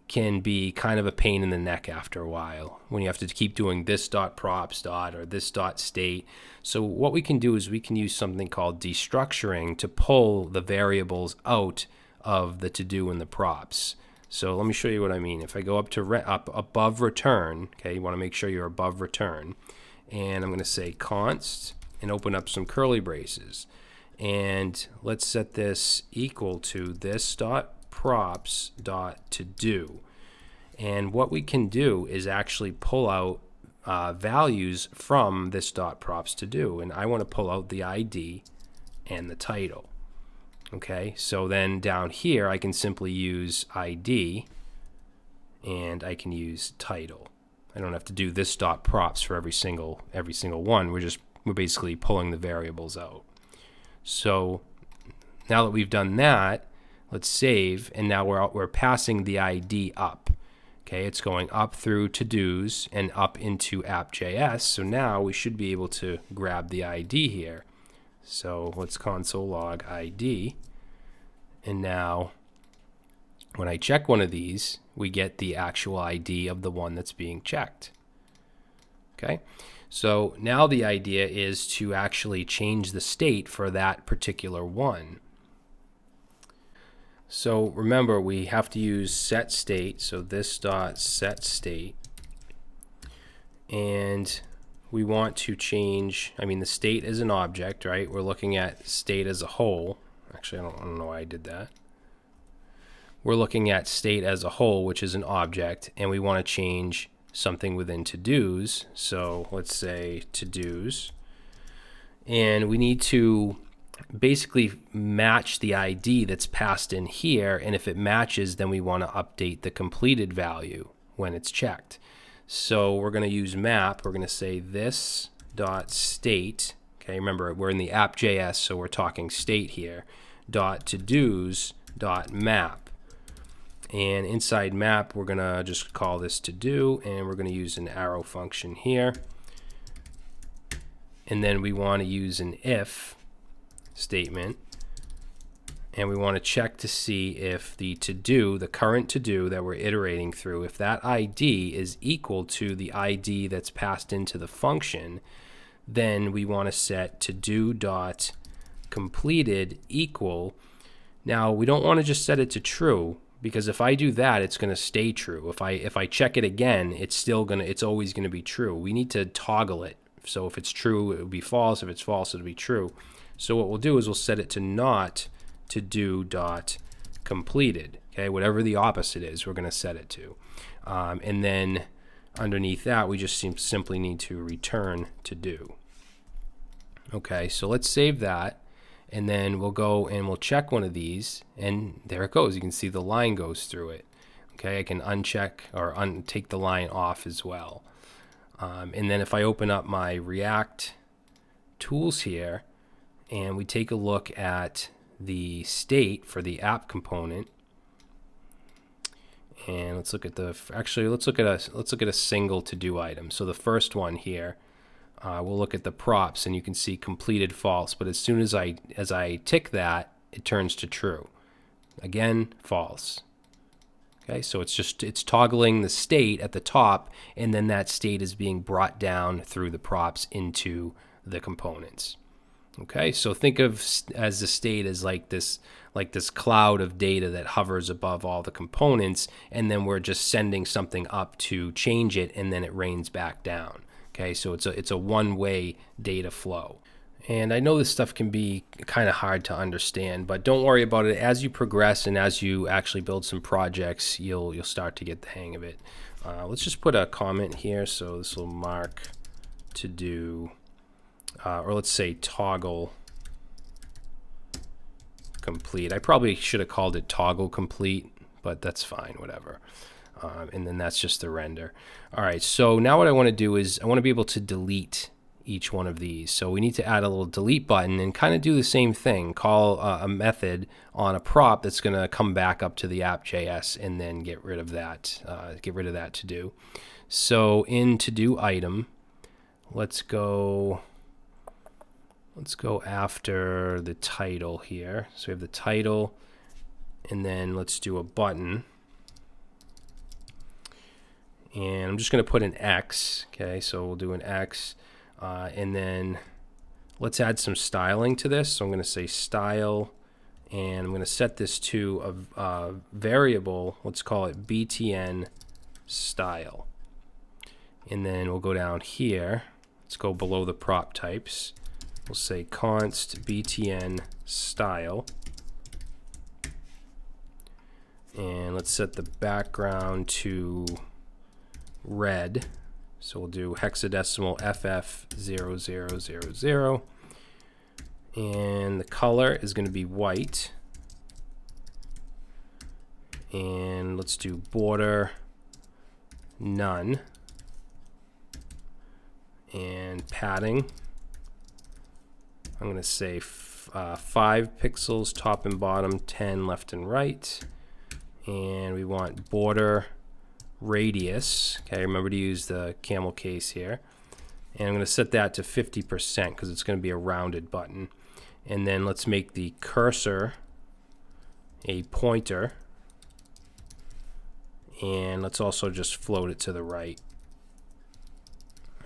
can be kind of a pain in the neck after a while when you have to keep doing this.props. or this.state. So what we can do is we can use something called destructuring to pull the variables out of the to-do and the props. So let me show you what I mean. If I go up to above return, okay, you want to make sure you're above return, and I'm going to say const and open up some curly braces. And let's set this equal to this.props.todo. And what we can do is actually pull out values from this.props.todo. And I want to pull out the ID and the title. Okay, so then down here I can simply use ID and I can use title. I don't have to do this.props for every single one. We're basically pulling the variables out. So now that we've done that, let's save, and now we're passing the ID up. Okay, it's going up through to-dos and up into app.js. So now we should be able to grab the ID here. So let's console log ID. And now when I check one of these, we get the actual ID of the one that's being checked. Okay, so now the idea is to actually change the state for that particular one. So remember, we have to use set state, so this dot set state, and we want to change, the state is an object, right? We're looking at state as a whole. Actually, I don't know why I did that. We're looking at state as a whole, which is an object, and we want to change something within to-dos. So let's say to-dos, and we need to basically match the ID that's passed in here, and if it matches, then we want to update the completed value when it's checked. So we're going to use map. We're going to say this dot state. Okay, remember we're in the app.js, so we're talking state here. Dot to-dos dot map, and inside map we're going to just call this to-do, and we're going to use an arrow function here, and then we want to use an if statement, and we want to check to see if the to-do, the current to-do that we're iterating through, if that ID is equal to the ID that's passed into the function, then we want to set to-do dot completed equal. Now we don't want to just set it to true, because if I do that, it's going to stay true. If I check it again, it's always going to be true. We need to toggle it. So if it's true, it would be false. If it's false, it would be true. So what we'll do is we'll set it to not to do dot completed. Okay, whatever the opposite is, we're going to set it to. And then underneath that, we just simply need to return to do. Okay, so let's save that, and then we'll go and we'll check one of these, and there it goes. You can see the line goes through it. Okay, I can uncheck or take the line off as well. And then if I open up my React tools here, and we take a look at the state for the app component, and let's look at let's look at a single to-do item. So the first one here, we'll look at the props, and you can see completed false. But as soon as I tick that, it turns to true. Again, false. Okay, so it's toggling the state at the top, and then that state is being brought down through the props into the components. Okay, so think of as the state as like this cloud of data that hovers above all the components, and then we're just sending something up to change it, and then it rains back down. Okay, so it's a one-way data flow. And I know this stuff can be kind of hard to understand, but don't worry about it. As you progress and as you actually build some projects, you'll start to get the hang of it. Let's just put a comment here. So this will mark to do, or let's say toggle complete. I probably should have called it toggle complete, but that's fine, whatever. And then that's just the render. All right, so now what I want to do is I want to be able to delete each one of these. So we need to add a little delete button and kind of do the same thing. Call a method on a prop that's going to come back up to the app.js and then get rid of that. To do. So in to do item, let's go after the title here. So we have the title, and then let's do a button. And I'm just going to put an X. Okay, so we'll do an X. And then let's add some styling to this. So I'm going to say style, and I'm going to set this to a variable. Let's call it btn style. And then we'll go down here. Let's go below the prop types. We'll say const btn style. And let's set the background to red. So we'll do hexadecimal FF0000, and the color is going to be white. And let's do border none, and padding. I'm going to say 5 pixels top and bottom, 10 left and right, and we want border radius. Okay, remember to use the camel case here, and I'm going to set that to 50% because it's going to be a rounded button. And then let's make the cursor a pointer, and let's also just float it to the right.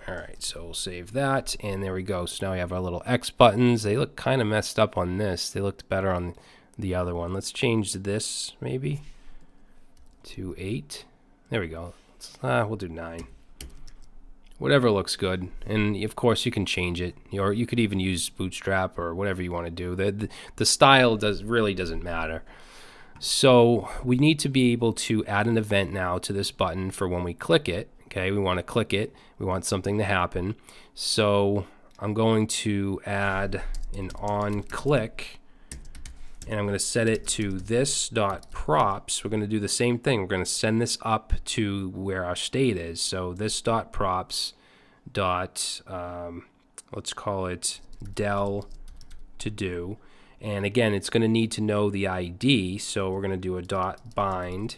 Alright, so we'll save that, and there we go. So now we have our little X buttons. They look kind of messed up on this. They looked better on the other one. Let's change this maybe to 8. There we go. We'll do 9. Whatever looks good. And of course you can change it. Or you could even use Bootstrap or whatever you want to do. The style really doesn't matter. So we need to be able to add an event now to this button for when we click it. Okay, we want to click it. We want something to happen. So I'm going to add an on click, and I'm going to set it to this.props. We're going to do the same thing. We're going to send this up to where our state is. So this.props let's call it del to do. And again, it's going to need to know the ID. So we're going to do a dot bind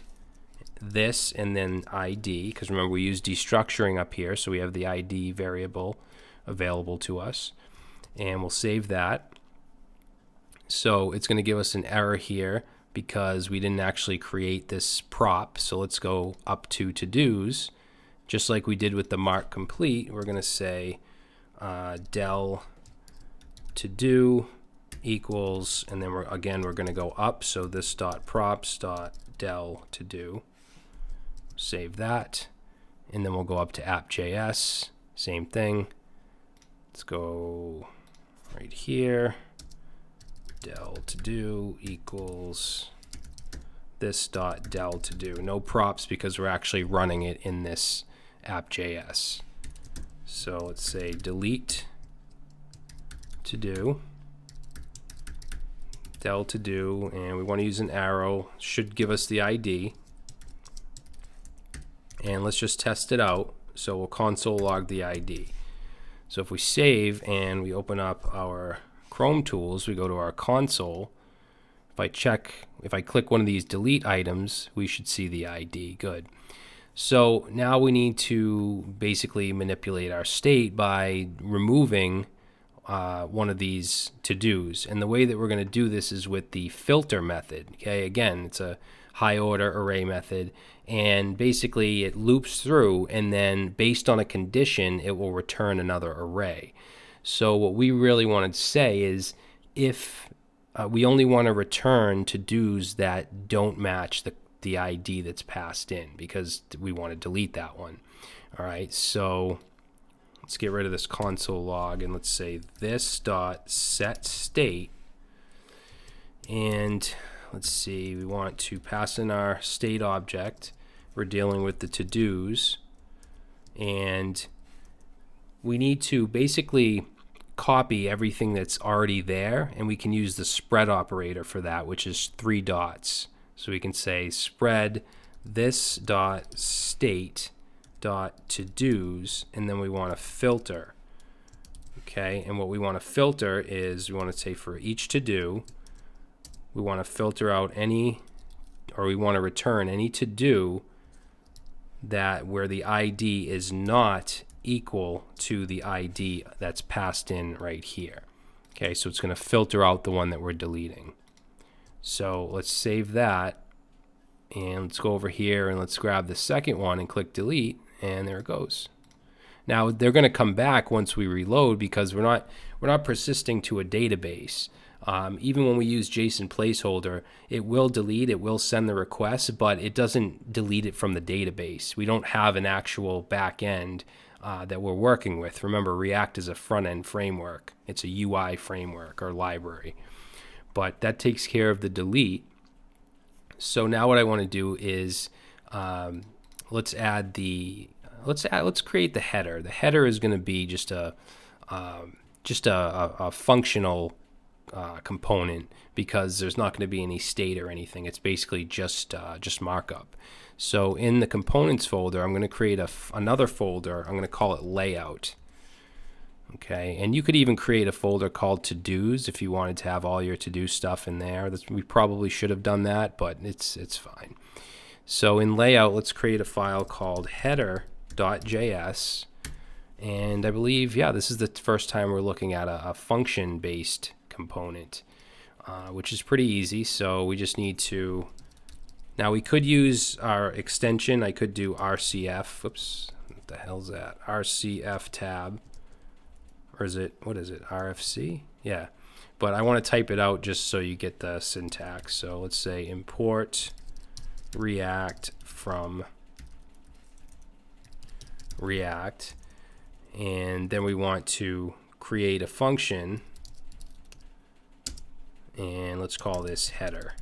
this and then ID, because remember we use destructuring up here, so we have the ID variable available to us, and we'll save that. So it's going to give us an error here because we didn't actually create this prop. So let's go up to to-dos, just like we did with the mark complete. We're going to say del to do equals, and then we're going to go up. So this dot props dot del to do. Save that, and then we'll go up to app.js. Same thing. Let's go right here. Del to do equals this dot del to do. No props because we're actually running it in this app.js. So let's say delete to do, del to do, and we want to use an arrow, should give us the ID. And let's just test it out. So we'll console log the ID. So if we save and we open up our Chrome tools, we go to our console. If I click one of these delete items, we should see the ID. Good. So now we need to basically manipulate our state by removing one of these to-dos. And the way that we're going to do this is with the filter method. Okay, again, it's a high order array method, and basically it loops through, and then based on a condition it will return another array. So what we really wanted to say is if we only want to return to-dos that don't match the ID that's passed in, because we want to delete that one. All right, so let's get rid of this console log, and let's say this dot set state, and let's see, we want to pass in our state object. We're dealing with the to-dos, and we need to basically copy everything that's already there, and we can use the spread operator for that, which is 3 dots. So we can say spread this dot state dot to-dos, and then we want to filter. Okay, and what we want to filter is, we want to say for each to-do, we want to filter out any, or we want to return any to-do that where the ID is not equal to the ID that's passed in right here. Okay, so it's going to filter out the one that we're deleting. So let's save that, and let's go over here and let's grab the second one and click delete, and there it goes. Now they're going to come back once we reload, because we're not persisting to a database. Even when we use JSON placeholder, it will delete, it will send the request, but it doesn't delete it from the database. We don't have an actual back end that we're working with. Remember, React is a front-end framework. It's a UI framework or library. But that takes care of the delete. So now what I want to do is let's create the header. The header is going to be just a functional component, because there's not going to be any state or anything. It's basically just markup. So in the components folder, I'm going to create another folder. I'm going to call it layout. Okay, and you could even create a folder called to-dos if you wanted to have all your to-do stuff in there. We probably should have done that, but it's fine. So in layout, let's create a file called header.js, and I believe, yeah, this is the first time we're looking at a function-based component, which is pretty easy. So we just need to, now we could use our extension. I could do RCF, oops, what the hell's that? RCF tab, or is it, what is it, RFC? Yeah, but I want to type it out just so you get the syntax. So let's say import React from React, and then we want to create a function, and let's call this header.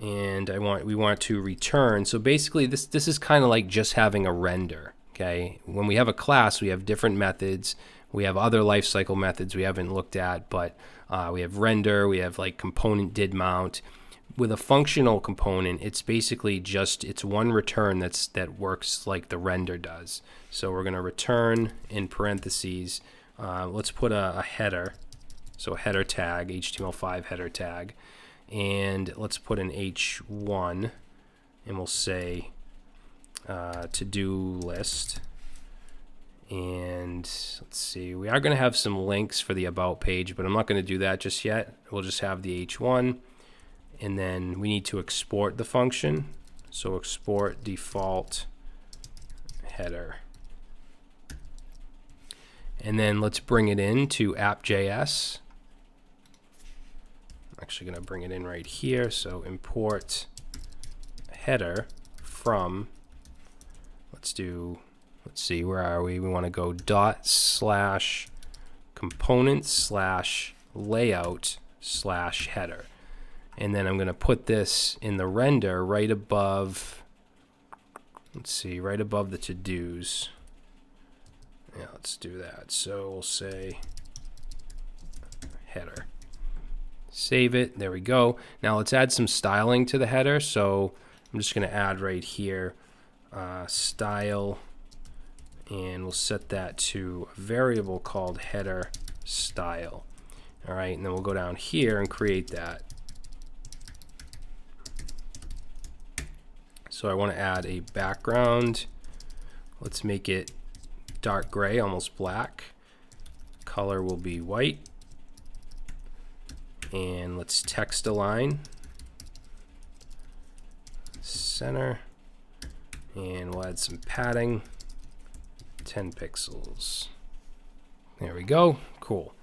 And we want to return. So basically this is kind of like just having a render. Okay, when we have a class, we have different methods. We have other lifecycle methods we haven't looked at, but we have render, we have like component did mount. With a functional component, it's basically just, it's one return that works like the render does. So we're going to return in parentheses. Let's put a header, so a header tag, HTML5 header tag, and let's put an H1, and we'll say to-do list. And let's see, we are going to have some links for the about page, but I'm not going to do that just yet. We'll just have the H1, and then we need to export the function. So export default header. And then let's bring it into app.js. I'm actually going to bring it in right here. So import header from, let's see, where are we? We want to go /component/layout/header. And then I'm going to put this in the render right above, let's see, right above the to-dos. Yeah, let's do that. So we'll say header. Save it. There we go. Now let's add some styling to the header. So I'm just going to add right here style, and we'll set that to a variable called header style. All right, and then we'll go down here and create that. So I want to add a background. Let's make it dark gray, almost black. Color will be white. And let's text align. Center. And we'll add some padding. 10 pixels. There we go. Cool.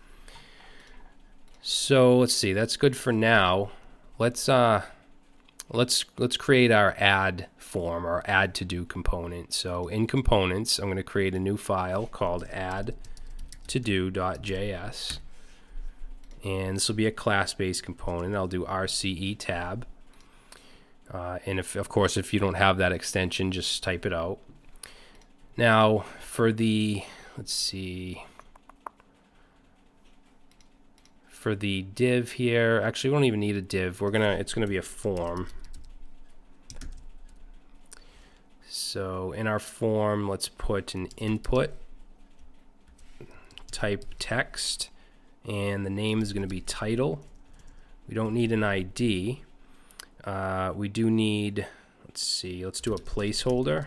So let's see. That's good for now. Let's create our add form, or add to do component. So in components, I'm going to create a new file called add-to-do.js, and this will be a class-based component. I'll do RCE tab, and of course, if you don't have that extension, just type it out. Now for the, let's see, for the div here, actually we don't even need a div. It's gonna be a form. So in our form, let's put an input, type text, and the name is going to be title. We don't need an ID. We do need, let's see, let's do a placeholder,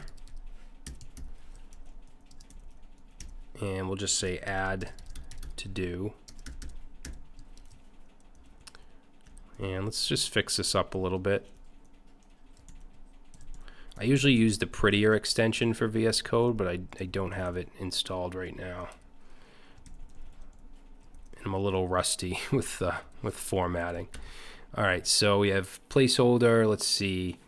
and we'll just say add to do. And let's just fix this up a little bit. I usually use the Prettier extension for VS Code, but I don't have it installed right now. And I'm a little rusty with formatting. All right, so we have placeholder. Let's see.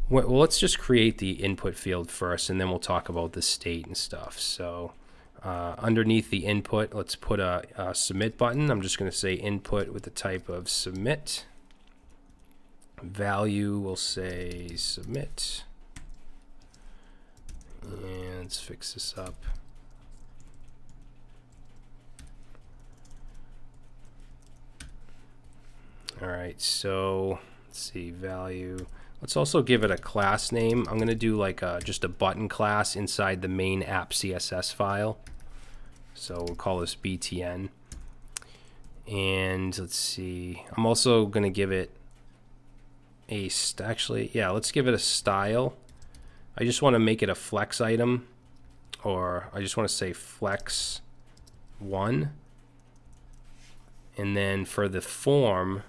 Well, let's just create the input field first, and then we'll talk about the state and stuff. So underneath the input, let's put a submit button. I'm just going to say input with the type of submit. Value, we'll say submit. And let's fix this up. All right, so let's see, value. Let's also give it a class name. I'm going to do like just a button class inside the main app CSS file. So we'll call this BTN. And let's see, I'm also going to give it let's give it a style. I just want to make it a flex item, or I just want to say flex 1. And then for the form,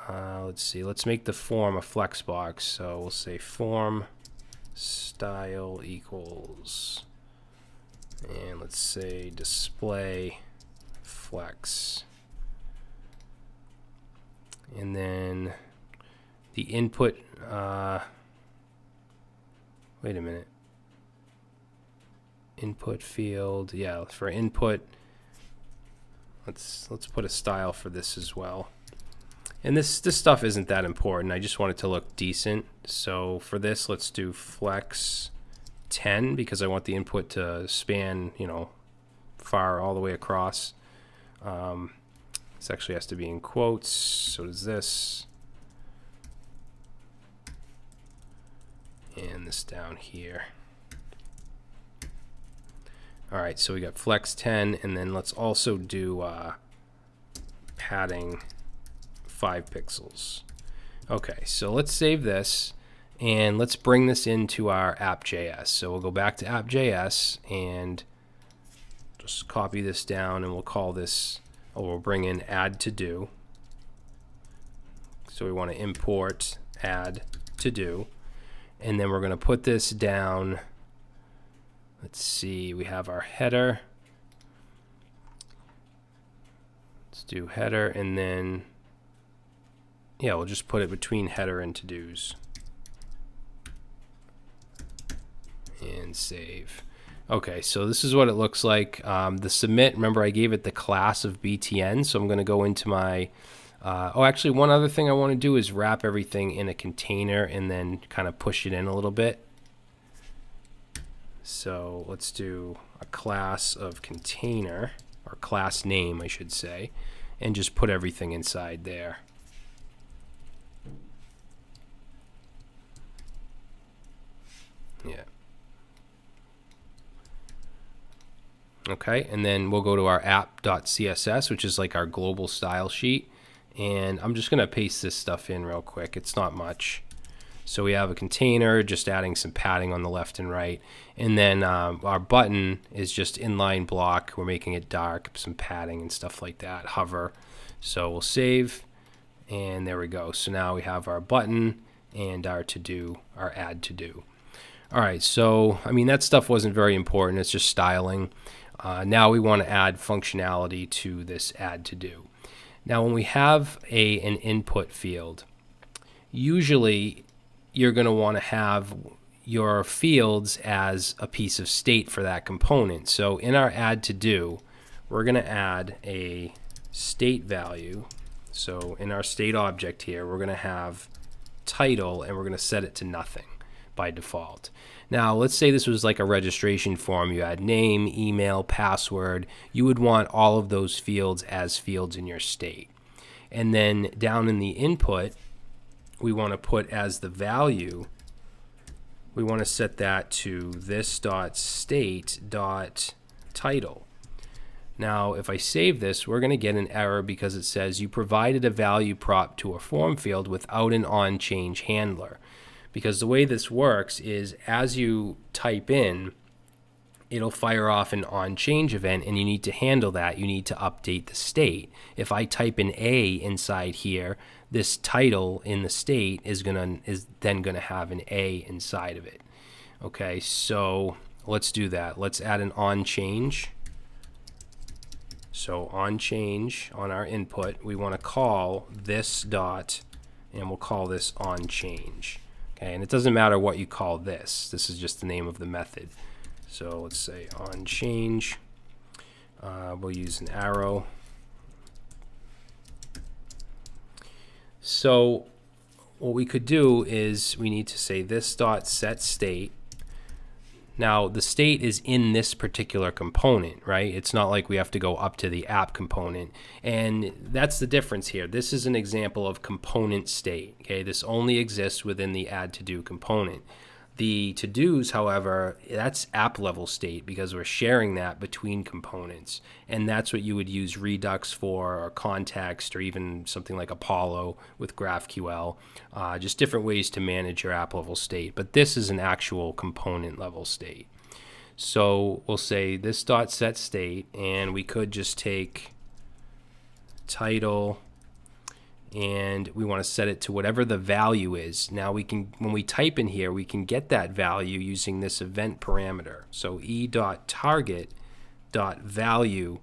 let's see, let's make the form a flex box. So we'll say form style equals, and let's say display flex. And then the input, wait a minute, input field, yeah, for input, let's put a style for this as well. And this stuff isn't that important. I just want it to look decent. So for this, let's do flex 10, because I want the input to span, you know, far all the way across. This actually has to be in quotes. So does this. And this down here. All right, so we got flex 10, and then let's also do padding 5 pixels. Okay, so let's save this, and let's bring this into our app.js. So we'll go back to app.js and just copy this down, and we'll call this, we'll bring in add to do. So we want to import add to do, and then we're going to put this down. Let's see, we have our header. Let's do header, and then yeah, we'll just put it between header and to-dos. And save. Okay, so this is what it looks like. The submit, remember I gave it the class of BTN, so I'm going to go into my, oh, actually one other thing I want to do is wrap everything in a container and then kind of push it in a little bit. So let's do a class of container, or class name I should say, and just put everything inside there. Yeah. Okay, and then we'll go to our app.css, which is like our global style sheet. And I'm just going to paste this stuff in real quick. It's not much. So we have a container, just adding some padding on the left and right. And then our button is just inline block. We're making it dark, some padding and stuff like that, hover. So we'll save, and there we go. So now we have our button and our to-do, our add to-do. All right, so I mean that stuff wasn't very important. It's just styling. Now we want to add functionality to this add to do. Now when we have an input field, usually you're going to want to have your fields as a piece of state for that component. So in our add to do, we're going to add a state value. So in our state object here, we're going to have title, and we're going to set it to nothing by default. Now, let's say this was like a registration form. You had name, email, password. You would want all of those fields as fields in your state. And then down in the input, we want to put as the value, we want to set that to this.state.title. Now, if I save this, we're going to get an error because it says you provided a value prop to a form field without an onChange handler. Because the way this works is as you type in, it'll fire off an onChange event, and you need to handle that. You need to update the state. If I type an A inside here, this title in the state is then gonna have an A inside of it. Okay, so let's do that. Let's add an onChange. So onChange on our input, we want to call this dot, and we'll call this onChange. Okay, and it doesn't matter what you call this. This is just the name of the method. So let's say onChange. We'll use an arrow. So what we could do is we need to say this dot set state. Now the state is in this particular component, right? It's not like we have to go up to the app component. And that's the difference here. This is an example of component state. Okay, this only exists within the add to do component. The to-dos, however, that's app level state because we're sharing that between components. And that's what you would use Redux for, or Context, or even something like Apollo with GraphQL. Just different ways to manage your app level state. But this is an actual component level state. So we'll say this dot set state, and we could just take title, and we want to set it to whatever the value is. Now we can, when we type in here, we can get that value using this event parameter. So e.target.value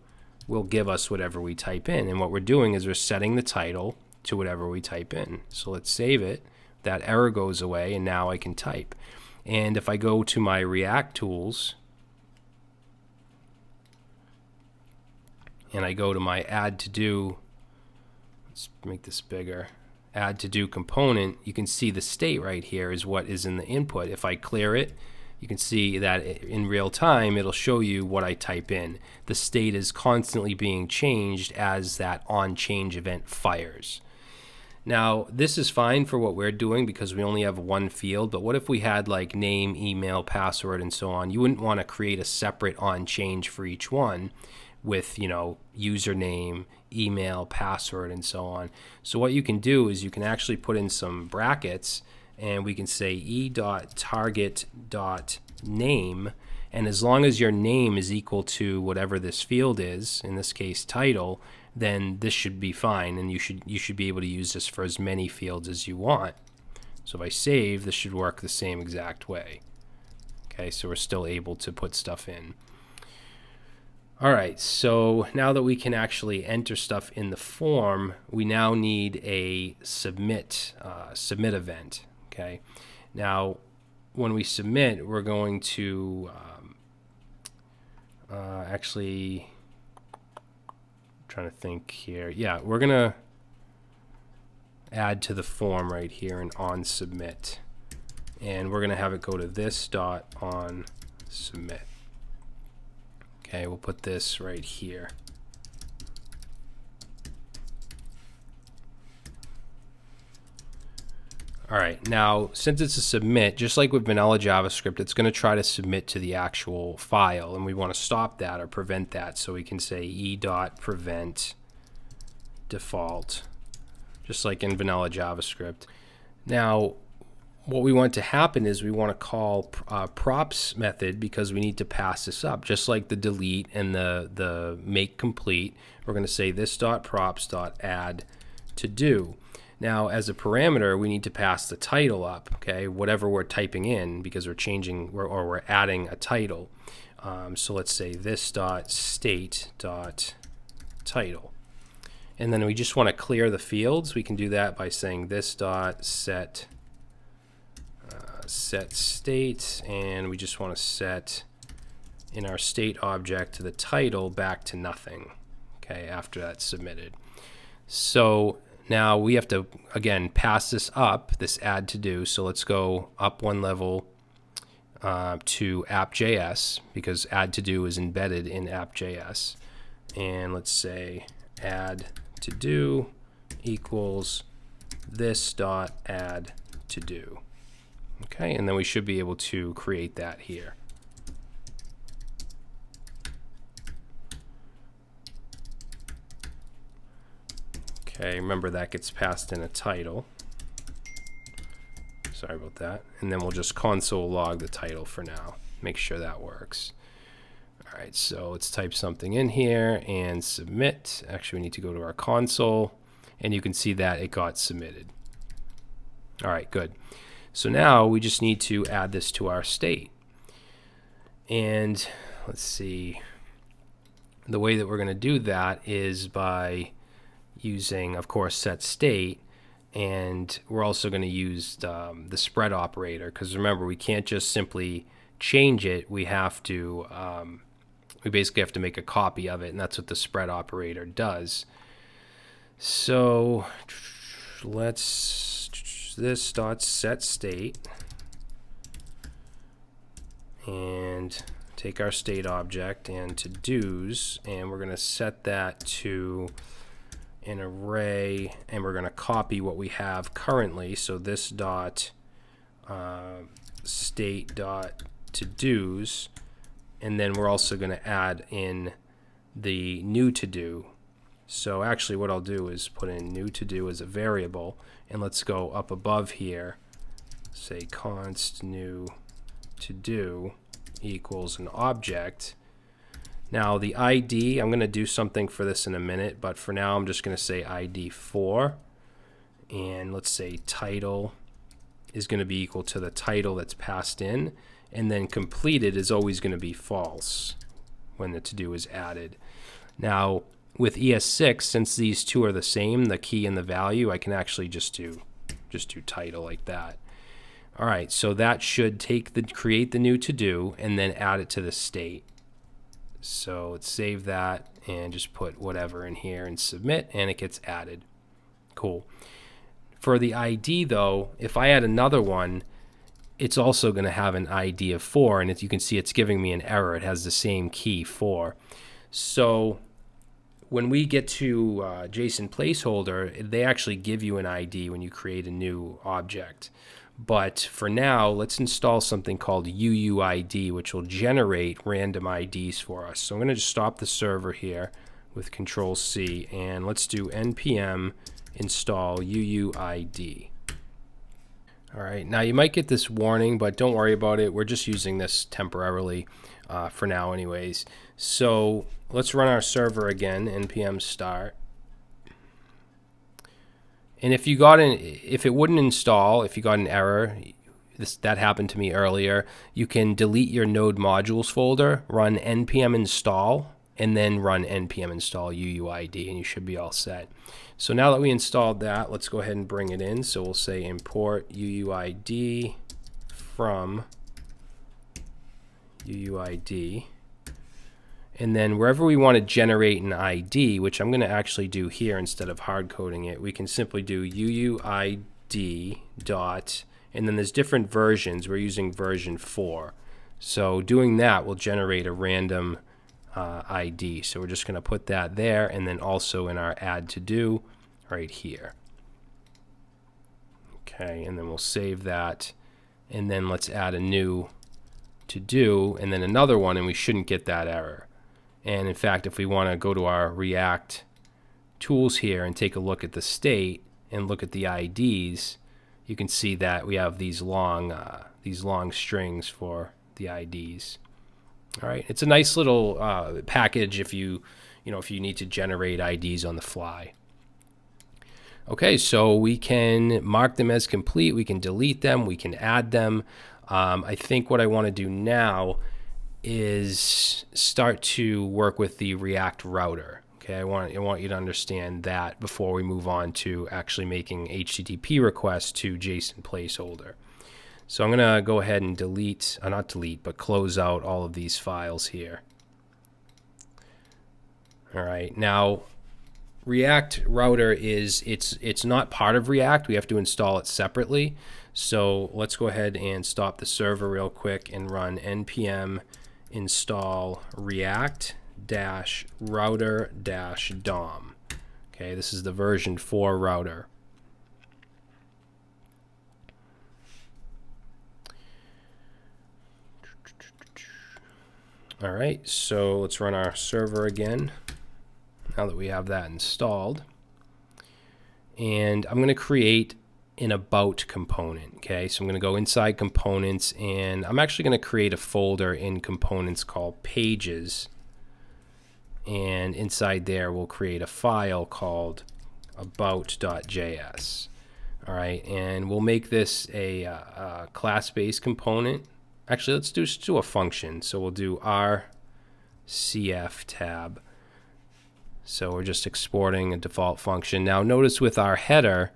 will give us whatever we type in. And what we're doing is we're setting the title to whatever we type in. So let's save it. That error goes away, and now I can type. And if I go to my React tools, and I go to my add to do, let's make this bigger, add to do component, you can see the state right here is what is in the input. If I clear it, you can see that in real time it'll show you what I type in. The state is constantly being changed as that onChange event fires. Now this is fine for what we're doing because we only have one field, but what if we had like name, email, password, and so on? You wouldn't want to create a separate onChange for each one with, you know, username, email, password, and so on. So what you can do is you can actually put in some brackets, and we can say e.target.name, and as long as your name is equal to whatever this field is, in this case title, then this should be fine, and you should be able to use this for as many fields as you want. So if I save, this should work the same exact way. Okay, so we're still able to put stuff in. All right, so now that we can actually enter stuff in the form, we now need a submit event. Okay, now when we submit, we're going to Actually, I'm trying to think here. Yeah, we're going to add to the form right here and on submit. And we're going to have it go to this dot on submit. Okay, we'll put this right here. All right, now since it's a submit, just like with vanilla JavaScript, it's going to try to submit to the actual file, and we want to stop that or prevent that. So we can say e.prevent default, just like in vanilla JavaScript. Now, what we want to happen is we want to call props method because we need to pass this up, just like the delete and the make complete. We're going to say this.props.add to do. Now, as a parameter, we need to pass the title up, okay, whatever we're typing in, because we're changing or we're adding a title. So let's say this.state.title. And then we just want to clear the fields. We can do that by saying this.set set state, and we just want to set in our state object to the title back to nothing, okay, after that's submitted. So now we have to, again, pass this up, this add to do. So let's go up one level to app.js, because add to do is embedded in app.js. And let's say add to do equals this dot add to do. Okay, and then we should be able to create that here. Okay, remember that gets passed in a title. Sorry about that. And then we'll just console log the title for now. Make sure that works. All right, so let's type something in here and submit. Actually, we need to go to our console, and you can see that it got submitted. All right, good. So now we just need to add this to our state. And let's see. The way that we're going to do that is by using, of course, set state. And we're also going to use the spread operator, because remember, we can't just simply change it. We have to, we basically have to make a copy of it, and that's what the spread operator does. So let's this dot set state and take our state object and to do's, and we're going to set that to an array, and we're going to copy what we have currently. So this dot state dot to do's, and then we're also going to add in the new to do. So actually what I'll do is put in new to do as a variable, and let's go up above here, say const new to do equals an object. Now the ID, I'm going to do something for this in a minute, but for now I'm just going to say ID 4, and let's say title is going to be equal to the title that's passed in, and then completed is always going to be false when the to do is added. Now with ES6, since these two are the same, the key and the value, I can actually just do title like that. All right, so that should create the new to do and then add it to the state. So let's save that and just put whatever in here and submit, and it gets added. Cool. For the ID though, if I add another one, it's also going to have an ID of 4, and as you can see, it's giving me an error. It has the same key 4. So when we get to JSON placeholder, they actually give you an ID when you create a new object. But for now, let's install something called UUID, which will generate random IDs for us. So I'm going to just stop the server here with Control-C, and let's do npm install UUID. All right, now you might get this warning, but don't worry about it. We're just using this temporarily for now anyways. So let's run our server again, npm start. And if it wouldn't install, if you got an error, that happened to me earlier, you can delete your node modules folder, run npm install, and then run npm install UUID, and you should be all set. So now that we installed that, let's go ahead and bring it in. So we'll say import UUID from UUID, And then wherever we want to generate an ID, which I'm going to actually do here instead of hard coding it, we can simply do UUID dot, and then there's different versions. We're using version 4. So doing that will generate a random ID. So we're just going to put that there, and then also in our add to do right here. Okay, and then we'll save that, and then let's add a new to do, and then another one, and we shouldn't get that error. And in fact, if we want to go to our React tools here and take a look at the state and look at the IDs, you can see that we have these long strings for the IDs. All right, it's a nice little package if you need to generate IDs on the fly. Okay, so we can mark them as complete. We can delete them. We can add them. I think what I want to do now is start to work with the React router. Okay, I want you to understand that before we move on to actually making HTTP requests to JSON placeholder. So I'm going to go ahead and not delete, but close out all of these files here. All right, now React router it's not part of React. We have to install it separately. So let's go ahead and stop the server real quick and run npm install react-router-dom. Okay, this is the version 4 router. All right, so let's run our server again now that we have that installed. And I'm going to create an about component. Okay, so I'm going to go inside components, and I'm actually going to create a folder in components called pages, and inside there we'll create a file called about.js. all right, and we'll make this a class-based component. Actually, let's do a function. So we'll do rcf tab. So we're just exporting a default function. Now notice with our header,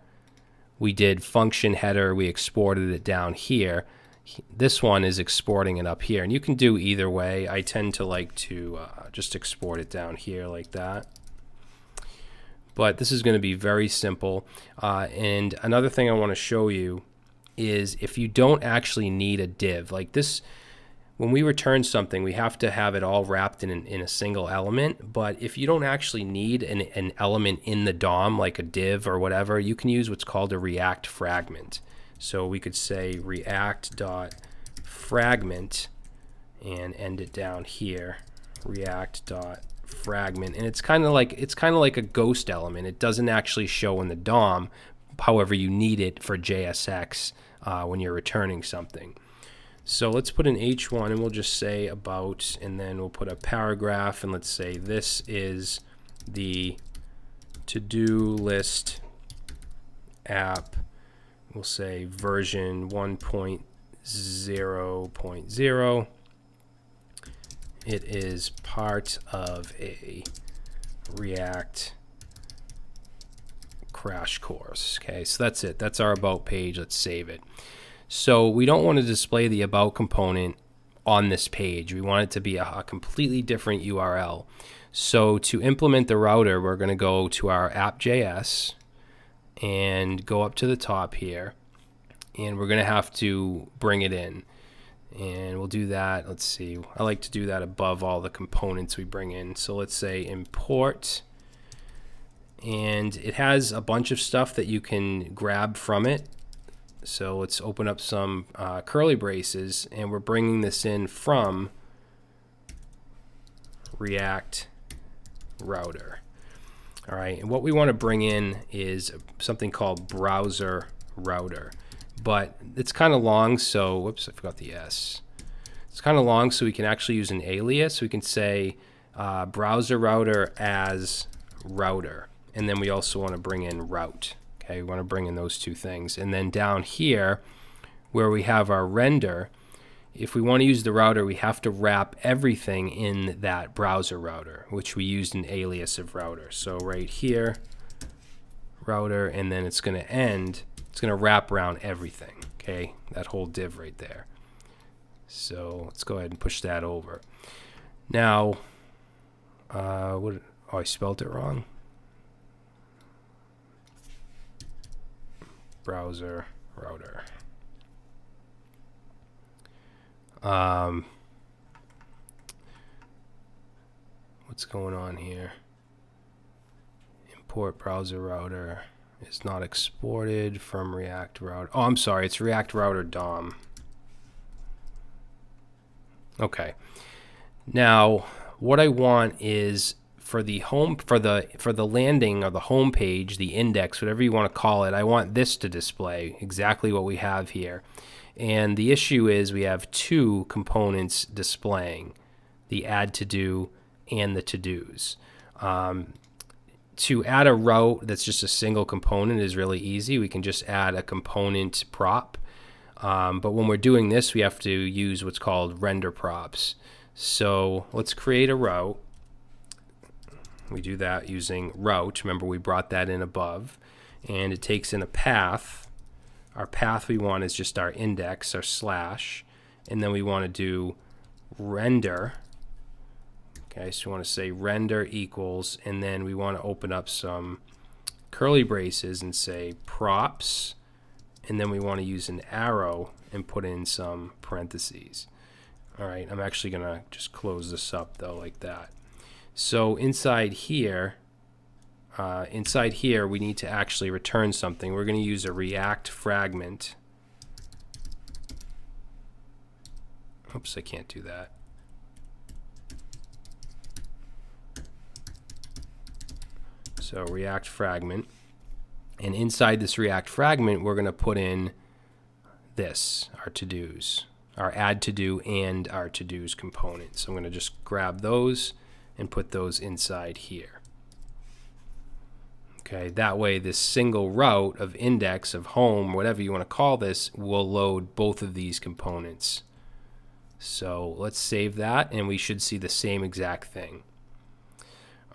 we did function header, we exported it down here. This one is exporting it up here, and you can do either way. I tend to like to just export it down here like that. But this is going to be very simple. And another thing I want to show you is if you don't actually need a div like this, when we return something, we have to have it all wrapped in a single element. But if you don't actually need an element in the DOM, like a div or whatever, you can use what's called a React fragment. So we could say react.fragment and end it down here, react.fragment, and it's kind of like a ghost element. It doesn't actually show in the DOM. However, you need it for JSX when you're returning something. So let's put an H1, and we'll just say about, and then we'll put a paragraph, and let's say this is the to-do list app. We'll say version 1.0.0. It is part of a React crash course. Okay, so that's it. That's our about page. Let's save it. So we don't want to display the about component on this page. We want it to be a completely different URL. So to implement the router, we're going to go to our app.js and go up to the top here, and we're going to have to bring it in. And we'll do that. Let's see. I like to do that above all the components we bring in. So let's say import, and it has a bunch of stuff that you can grab from it. So let's open up some curly braces, and we're bringing this in from React router. All right, and what we want to bring in is something called browser router, but it's kind of long, so whoops, I forgot the S. It's kind of long, so we can actually use an alias. We can say browser router as router, and then we also want to bring in route. Okay, we want to bring in those two things. And then down here, where we have our render, if we want to use the router, we have to wrap everything in that browser router, which we used an alias of router. So right here, router, and then it's going to wrap around everything. Okay, that whole div right there. So let's go ahead and push that over. Now, What? Oh, I spelled it wrong. Browser router. What's going on here? Import browser router is not exported from React router. Oh, I'm sorry, it's React router DOM. Okay. Now, what I want is for the home, for the landing or the home page, the index, whatever you want to call it, I want this to display exactly what we have here. And the issue is we have two components displaying, the add to do and the to-dos. To add a route that's just a single component is really easy. We can just add a component prop. But when we're doing this, we have to use what's called render props. So let's create a route. We do that using route. Remember, we brought that in above. And it takes in a path. Our path we want is just our index, our slash. And then we want to do render. Okay, so we want to say render equals, and then we want to open up some curly braces and say props, and then we want to use an arrow and put in some parentheses. All right, I'm actually going to just close this up though, like that. So inside here, we need to actually return something. We're going to use a React fragment. Oops, I can't do that. So React fragment, and inside this React fragment we're going to put in this, our to-dos, our add to-do and our to-dos components. So I'm going to just grab those and put those inside here. Okay, that way this single route of index, of home, whatever you want to call this, will load both of these components. So let's save that, and we should see the same exact thing.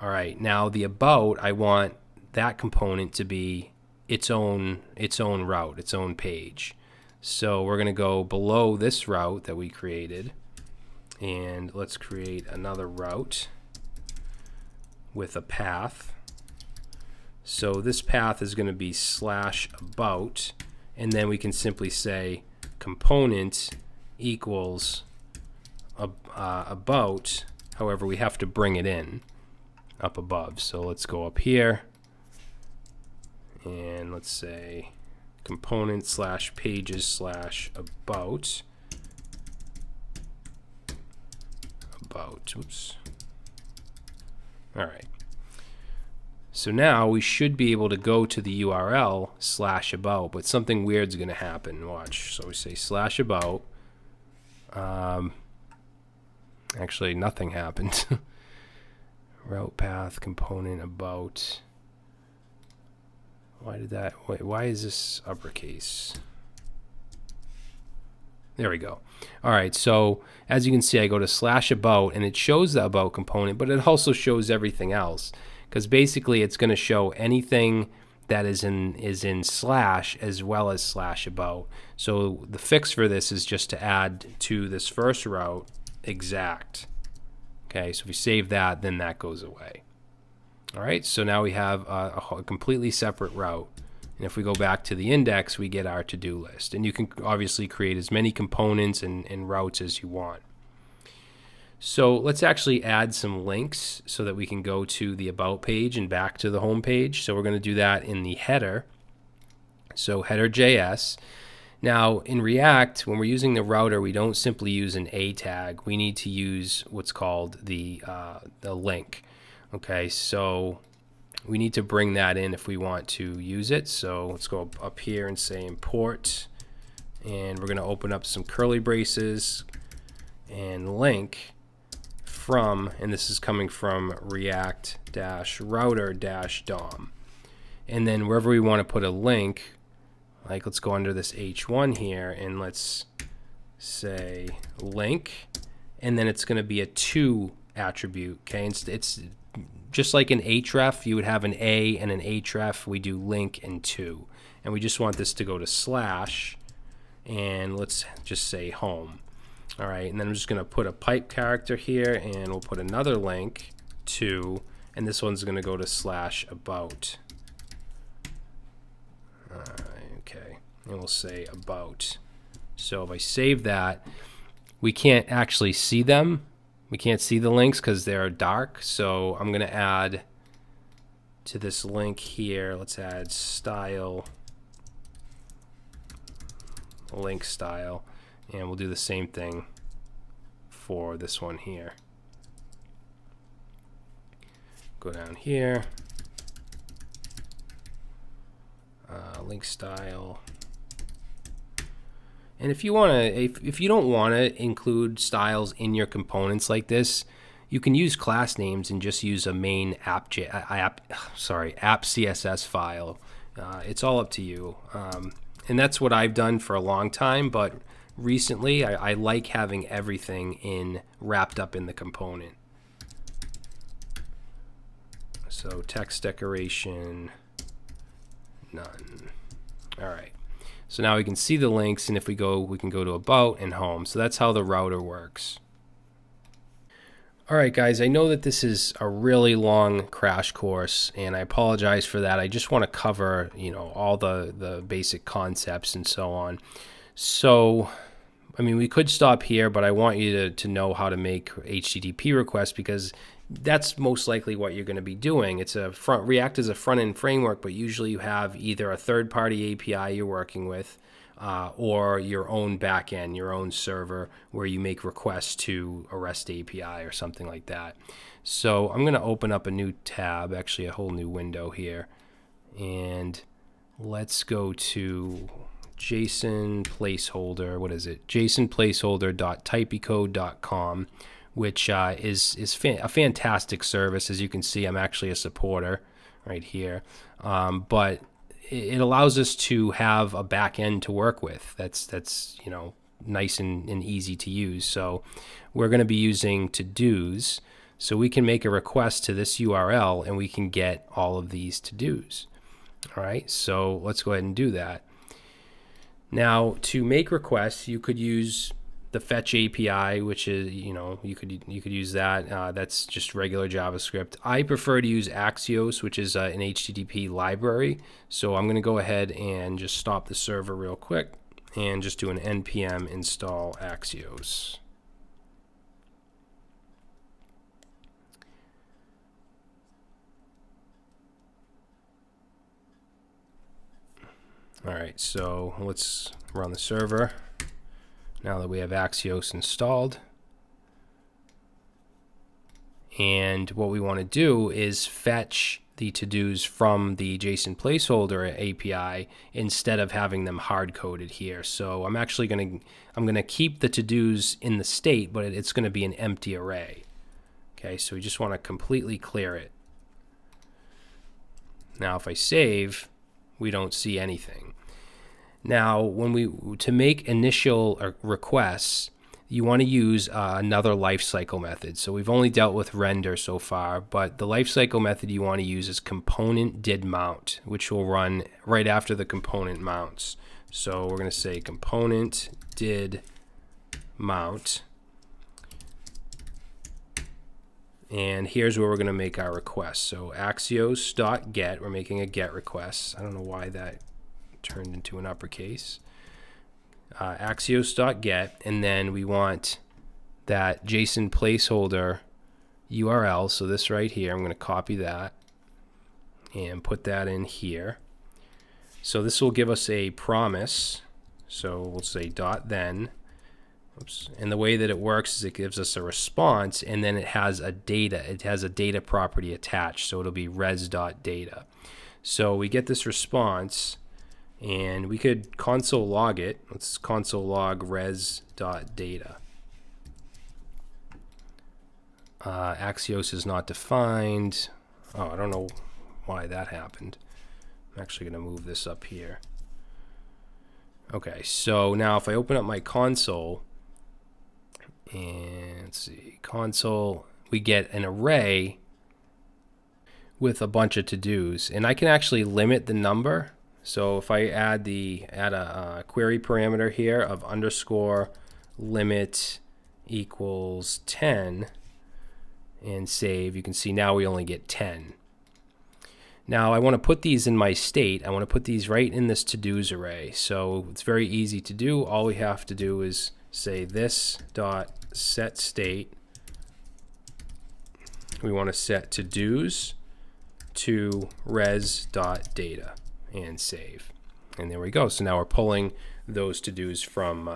All right, now the about, I want that component to be its own route, its own page. So we're going to go below this route that we created, and let's create another route with a path. So this path is going to be slash about, and then we can simply say component equals about. However, we have to bring it in up above. So let's go up here and let's say component slash pages slash about. Oops. All right. So now we should be able to go to the URL slash about, but something weird's going to happen. Watch. So we say slash about. Actually, nothing happened. Route path component about. Why did that? Wait, why is this uppercase? There we go. All right, so as you can see, I go to slash about, and it shows the about component, but it also shows everything else, because basically it's going to show anything that is in slash as well as slash about. So the fix for this is just to add to this first route exact. Okay, so if we save that, then that goes away. All right, so now we have a completely separate route. And if we go back to the index, we get our to-do list. And you can obviously create as many components and routes as you want. So let's actually add some links so that we can go to the About page and back to the home page. So we're going to do that in the header. So header JS. Now in React, when we're using the router, we don't simply use an A tag. We need to use what's called the link. Okay, so we need to bring that in if we want to use it. So let's go up here and say import, and we're going to open up some curly braces and link from, and this is coming from react-router-dom. And then wherever we want to put a link, like let's go under this H1 here and let's say link, and then it's going to be a to attribute. Okay, it's just like an href, you would have an A and an href. We do link and to, and we just want this to go to slash, and let's just say home. All right, and then I'm just going to put a pipe character here, and we'll put another link to, and this one's going to go to /about. Okay, and we'll say about. So if I save that, we can't actually see them. We can't see the links because they're dark. So I'm going to add to this link here, let's add style, link style, and we'll do the same thing for this one here. Go down here, link style. And if you want to, if you don't want to include styles in your components like this, you can use class names and just use a main app CSS file. It's all up to you. And that's what I've done for a long time, but recently I like having everything wrapped up in the component. So text decoration, none. All right. So now we can see the links, and if we go, we can go to about and home. So that's how the router works. All right, guys, I know that this is a really long crash course, and I apologize for that. I just want to cover, all the basic concepts and so on. So, I mean, we could stop here, but I want you to know how to make HTTP requests, because that's most likely what you're going to be doing. React is a front-end framework, but usually you have either a third-party API you're working with or your own backend, your own server, where you make requests to a REST API or something like that. So I'm going to open up a new tab, actually a whole new window here, and let's go to JSON placeholder. What is it? JSON placeholder.typecode.com. which is a fantastic service. As you can see, I'm actually a supporter right here. But it allows us to have a back end to work with that's nice and easy to use. So we're going to be using to-dos. So we can make a request to this URL and we can get all of these to-dos. All right, so let's go ahead and do that. Now, to make requests, you could use the fetch API, which is, you could use that. That's just regular JavaScript. I prefer to use Axios, which is an HTTP library. So I'm going to go ahead and just stop the server real quick and just do an npm install Axios. All right, so let's run the server. Now that we have Axios installed. And what we want to do is fetch the to-dos from the JSON placeholder API instead of having them hard-coded here. So I'm actually going to keep the to-dos in the state, but it's going to be an empty array. Okay, so we just want to completely clear it. Now if I save, we don't see anything. Now, to make initial requests, you want to use another lifecycle method. So we've only dealt with render so far, but the lifecycle method you want to use is component did mount, which will run right after the component mounts. So we're going to say component did mount, and here's where we're going to make our request. So axios.get, we're making a get request. I don't know why that turned into an uppercase. Axios.get, and then we want that JSON placeholder URL. So this right here, I'm going to copy that and put that in here. So this will give us a promise. So we'll say .then. Oops. And the way that it works is it gives us a response, and then it has a data. It has a data property attached. So it'll be res.data. So we get this response, and we could console log it. Let's console log res.data. Axios is not defined. Oh, I don't know why that happened. I'm actually going to move this up here. Okay, so now if I open up my console, and let's see, console, we get an array with a bunch of to-dos, and I can actually limit the number. So if I add a query parameter here of underscore limit equals 10, and save. You can see now we only get 10. Now I want to put these in my state. I want to put these right in this to-dos array. So it's very easy to do. All we have to do is say this dot set state. We want to set to-dos to res.data and save. And there we go. So now we're pulling those to-dos from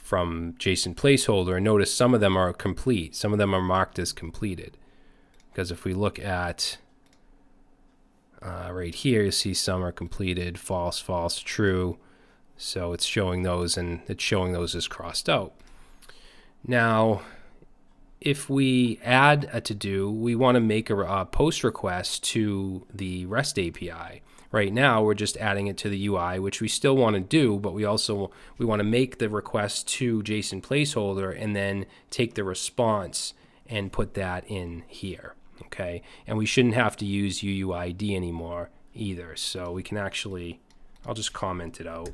JSON placeholder. And notice some of them are complete. Some of them are marked as completed. Because if we look at right here, you see some are completed, false, false, true. So it's showing those, and it's showing those as crossed out. Now, if we add a to-do, we want to make a post request to the REST API. Right now, we're just adding it to the UI, which we still want to do, but we want to make the request to JSON placeholder and then take the response and put that in here. Okay, and we shouldn't have to use UUID anymore either. So we can actually, I'll just comment it out.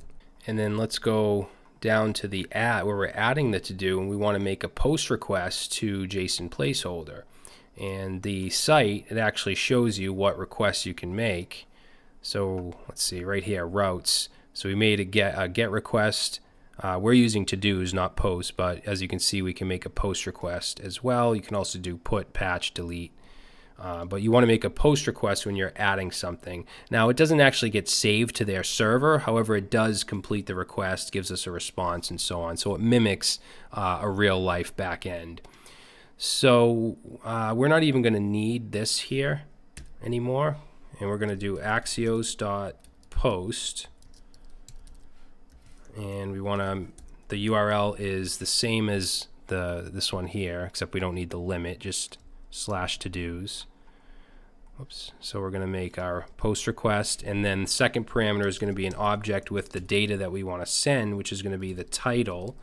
And then let's go down to the add where we're adding the to-do, and we want to make a post request to JSON placeholder. And the site, it actually shows you what requests you can make. So let's see right here, routes. So we made a get request. We're using to-dos, not posts, but as you can see, we can make a post request as well. You can also do put, patch, delete. But you want to make a post request when you're adding something. Now, it doesn't actually get saved to their server. However, it does complete the request, gives us a response, and so on. So it mimics a real-life backend. So we're not even going to need this here anymore. And we're going to do axios.post. And we want to, the URL is the same as this one here, except we don't need the limit, just /to-dos. Oops. So we're going to make our post request, and then the second parameter is going to be an object with the data that we want to send, which is going to be the title,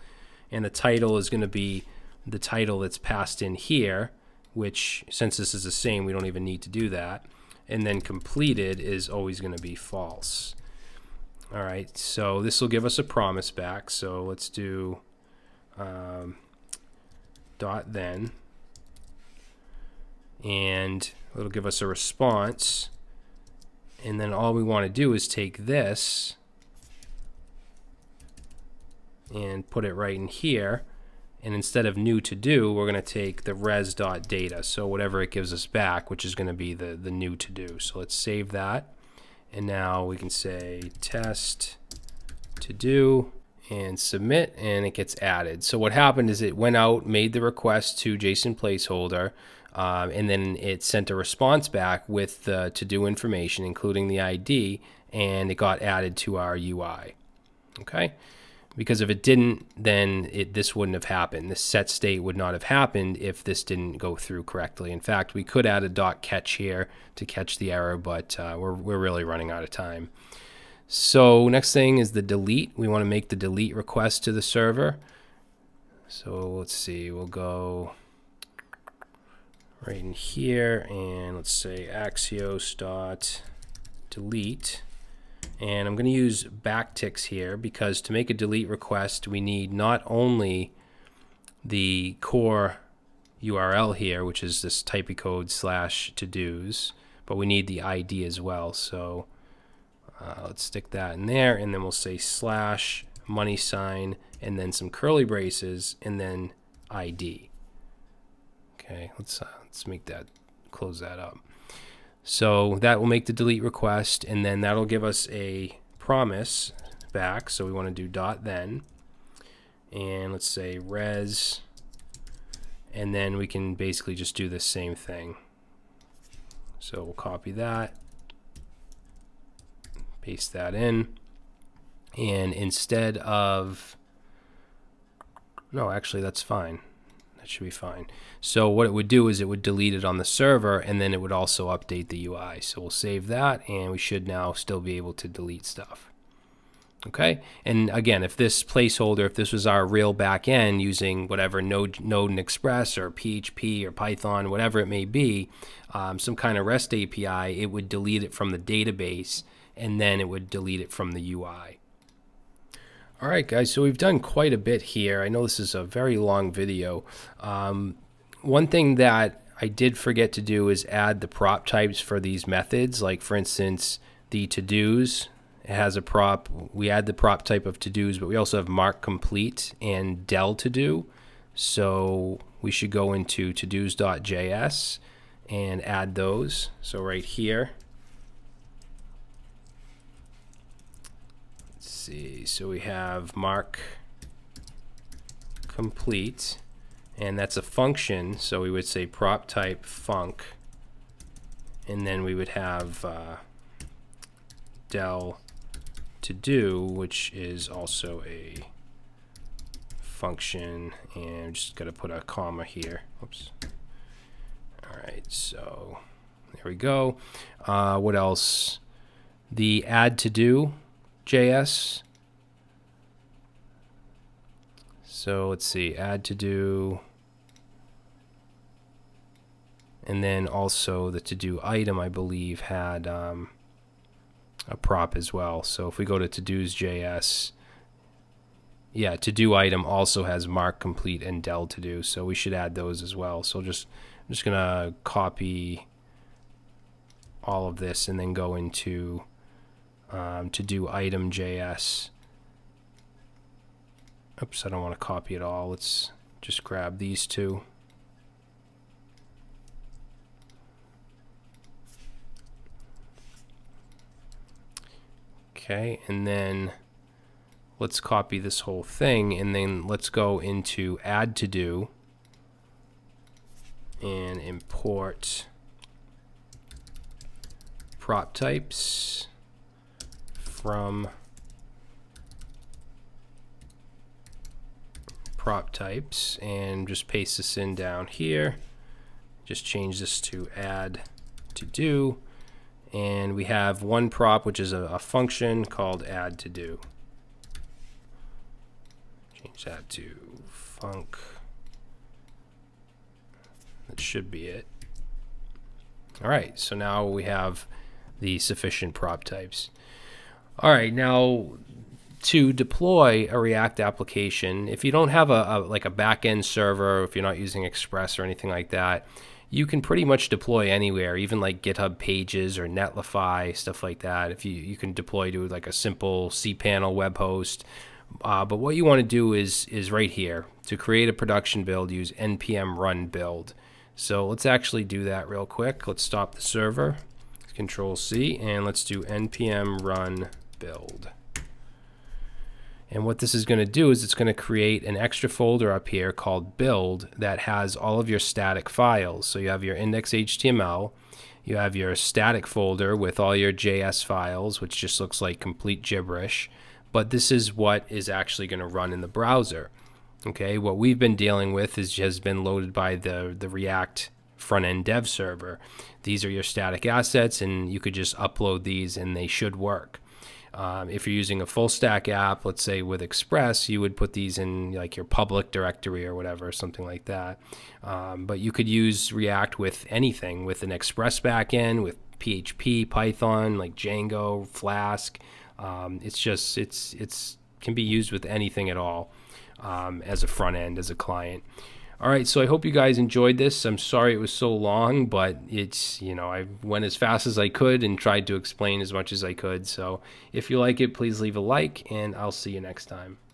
and the title is going to be the title that's passed in here, which since this is the same, we don't even need to do that. And then completed is always going to be false. All right, so this will give us a promise back. So let's do dot then. And it'll give us a response, and then all we want to do is take this and put it right in here, and instead of new to do, we're going to take the res.data, so whatever it gives us back, which is going to be the new to do. So let's save that, and now we can say test to do and submit, and it gets added. So what happened is it went out, made the request to JSON placeholder, and then it sent a response back with the to-do information, including the ID, and it got added to our UI. Okay? Because if it didn't, then this wouldn't have happened. This set state would not have happened if this didn't go through correctly. In fact, we could add a .catch here to catch the error, but we're really running out of time. So next thing is the delete. We want to make the delete request to the server. So let's see, we'll go right in here, and let's say axios.delete. And I'm going to use backticks here because to make a delete request, we need not only the core URL here, which is this typicode /to-dos, but we need the ID as well. So let's stick that in there, and then we'll say /$, and then some curly braces, and then ID. Okay, let's make that, close that up. So that will make the delete request, and then that'll give us a promise back. So we want to do dot then, and let's say res, and then we can basically just do the same thing. So we'll copy that, paste that in, and instead of, no, actually that's fine. That should be fine. So what it would do is it would delete it on the server, and then it would also update the UI. So we'll save that, and we should now still be able to delete stuff. Okay, and again, if this placeholder, if this was our real back end using whatever Node and Express or PHP or Python, whatever it may be, some kind of REST API, it would delete it from the database, and then it would delete it from the UI. All right, guys, so we've done quite a bit here. I know this is a very long video. One thing that I did forget to do is add the prop types for these methods. Like for instance, the to-dos, it has a prop. We add the prop type of to-dos, but we also have mark complete and del to-do. So we should go into to-dos.js and add those. So right here, let's see. So we have mark complete, and that's a function. So we would say prop type func, and then we would have del to do, which is also a function, and just got to put a comma here. Oops. All right, so there we go. What else? The add to do JS. So let's see, add to do, and then also the to do item, I believe, had a prop as well. So if we go to to-dos JS, yeah, to do item also has mark complete and del to do, so we should add those as well. So I'm just gonna copy all of this and then go into to do item JS. Oops, I don't want to copy it all. Let's just grab these two. Okay, and then let's copy this whole thing, and then let's go into add to do and import prop types from prop types, and just paste this in down here. Just change this to add to do, and we have one prop, which is a function called add to do. Change that to func. That should be it. All right, so now we have the sufficient prop types. All right, now to deploy a React application, if you don't have like a back-end server, if you're not using Express or anything like that, you can pretty much deploy anywhere, even like GitHub Pages or Netlify, stuff like that. If you can deploy to like a simple cPanel web host. But what you want to do is right here. To create a production build, use npm run build. So let's actually do that real quick. Let's stop the server, Control C, and let's do npm run build. And what this is going to do is it's going to create an extra folder up here called build that has all of your static files. So you have your index.html, you have your static folder with all your JS files, which just looks like complete gibberish. But this is what is actually going to run in the browser. Okay, what we've been dealing with has been loaded by the React front-end dev server. These are your static assets, and you could just upload these and they should work. If you're using a full stack app, let's say with Express, you would put these in like your public directory or whatever, something like that. But you could use React with anything, with an Express backend, with PHP, Python, like Django, Flask. It's can be used with anything at all, as a front end, as a client. All right, so I hope you guys enjoyed this. I'm sorry it was so long, but it's, I went as fast as I could and tried to explain as much as I could. So if you like it, please leave a like, and I'll see you next time.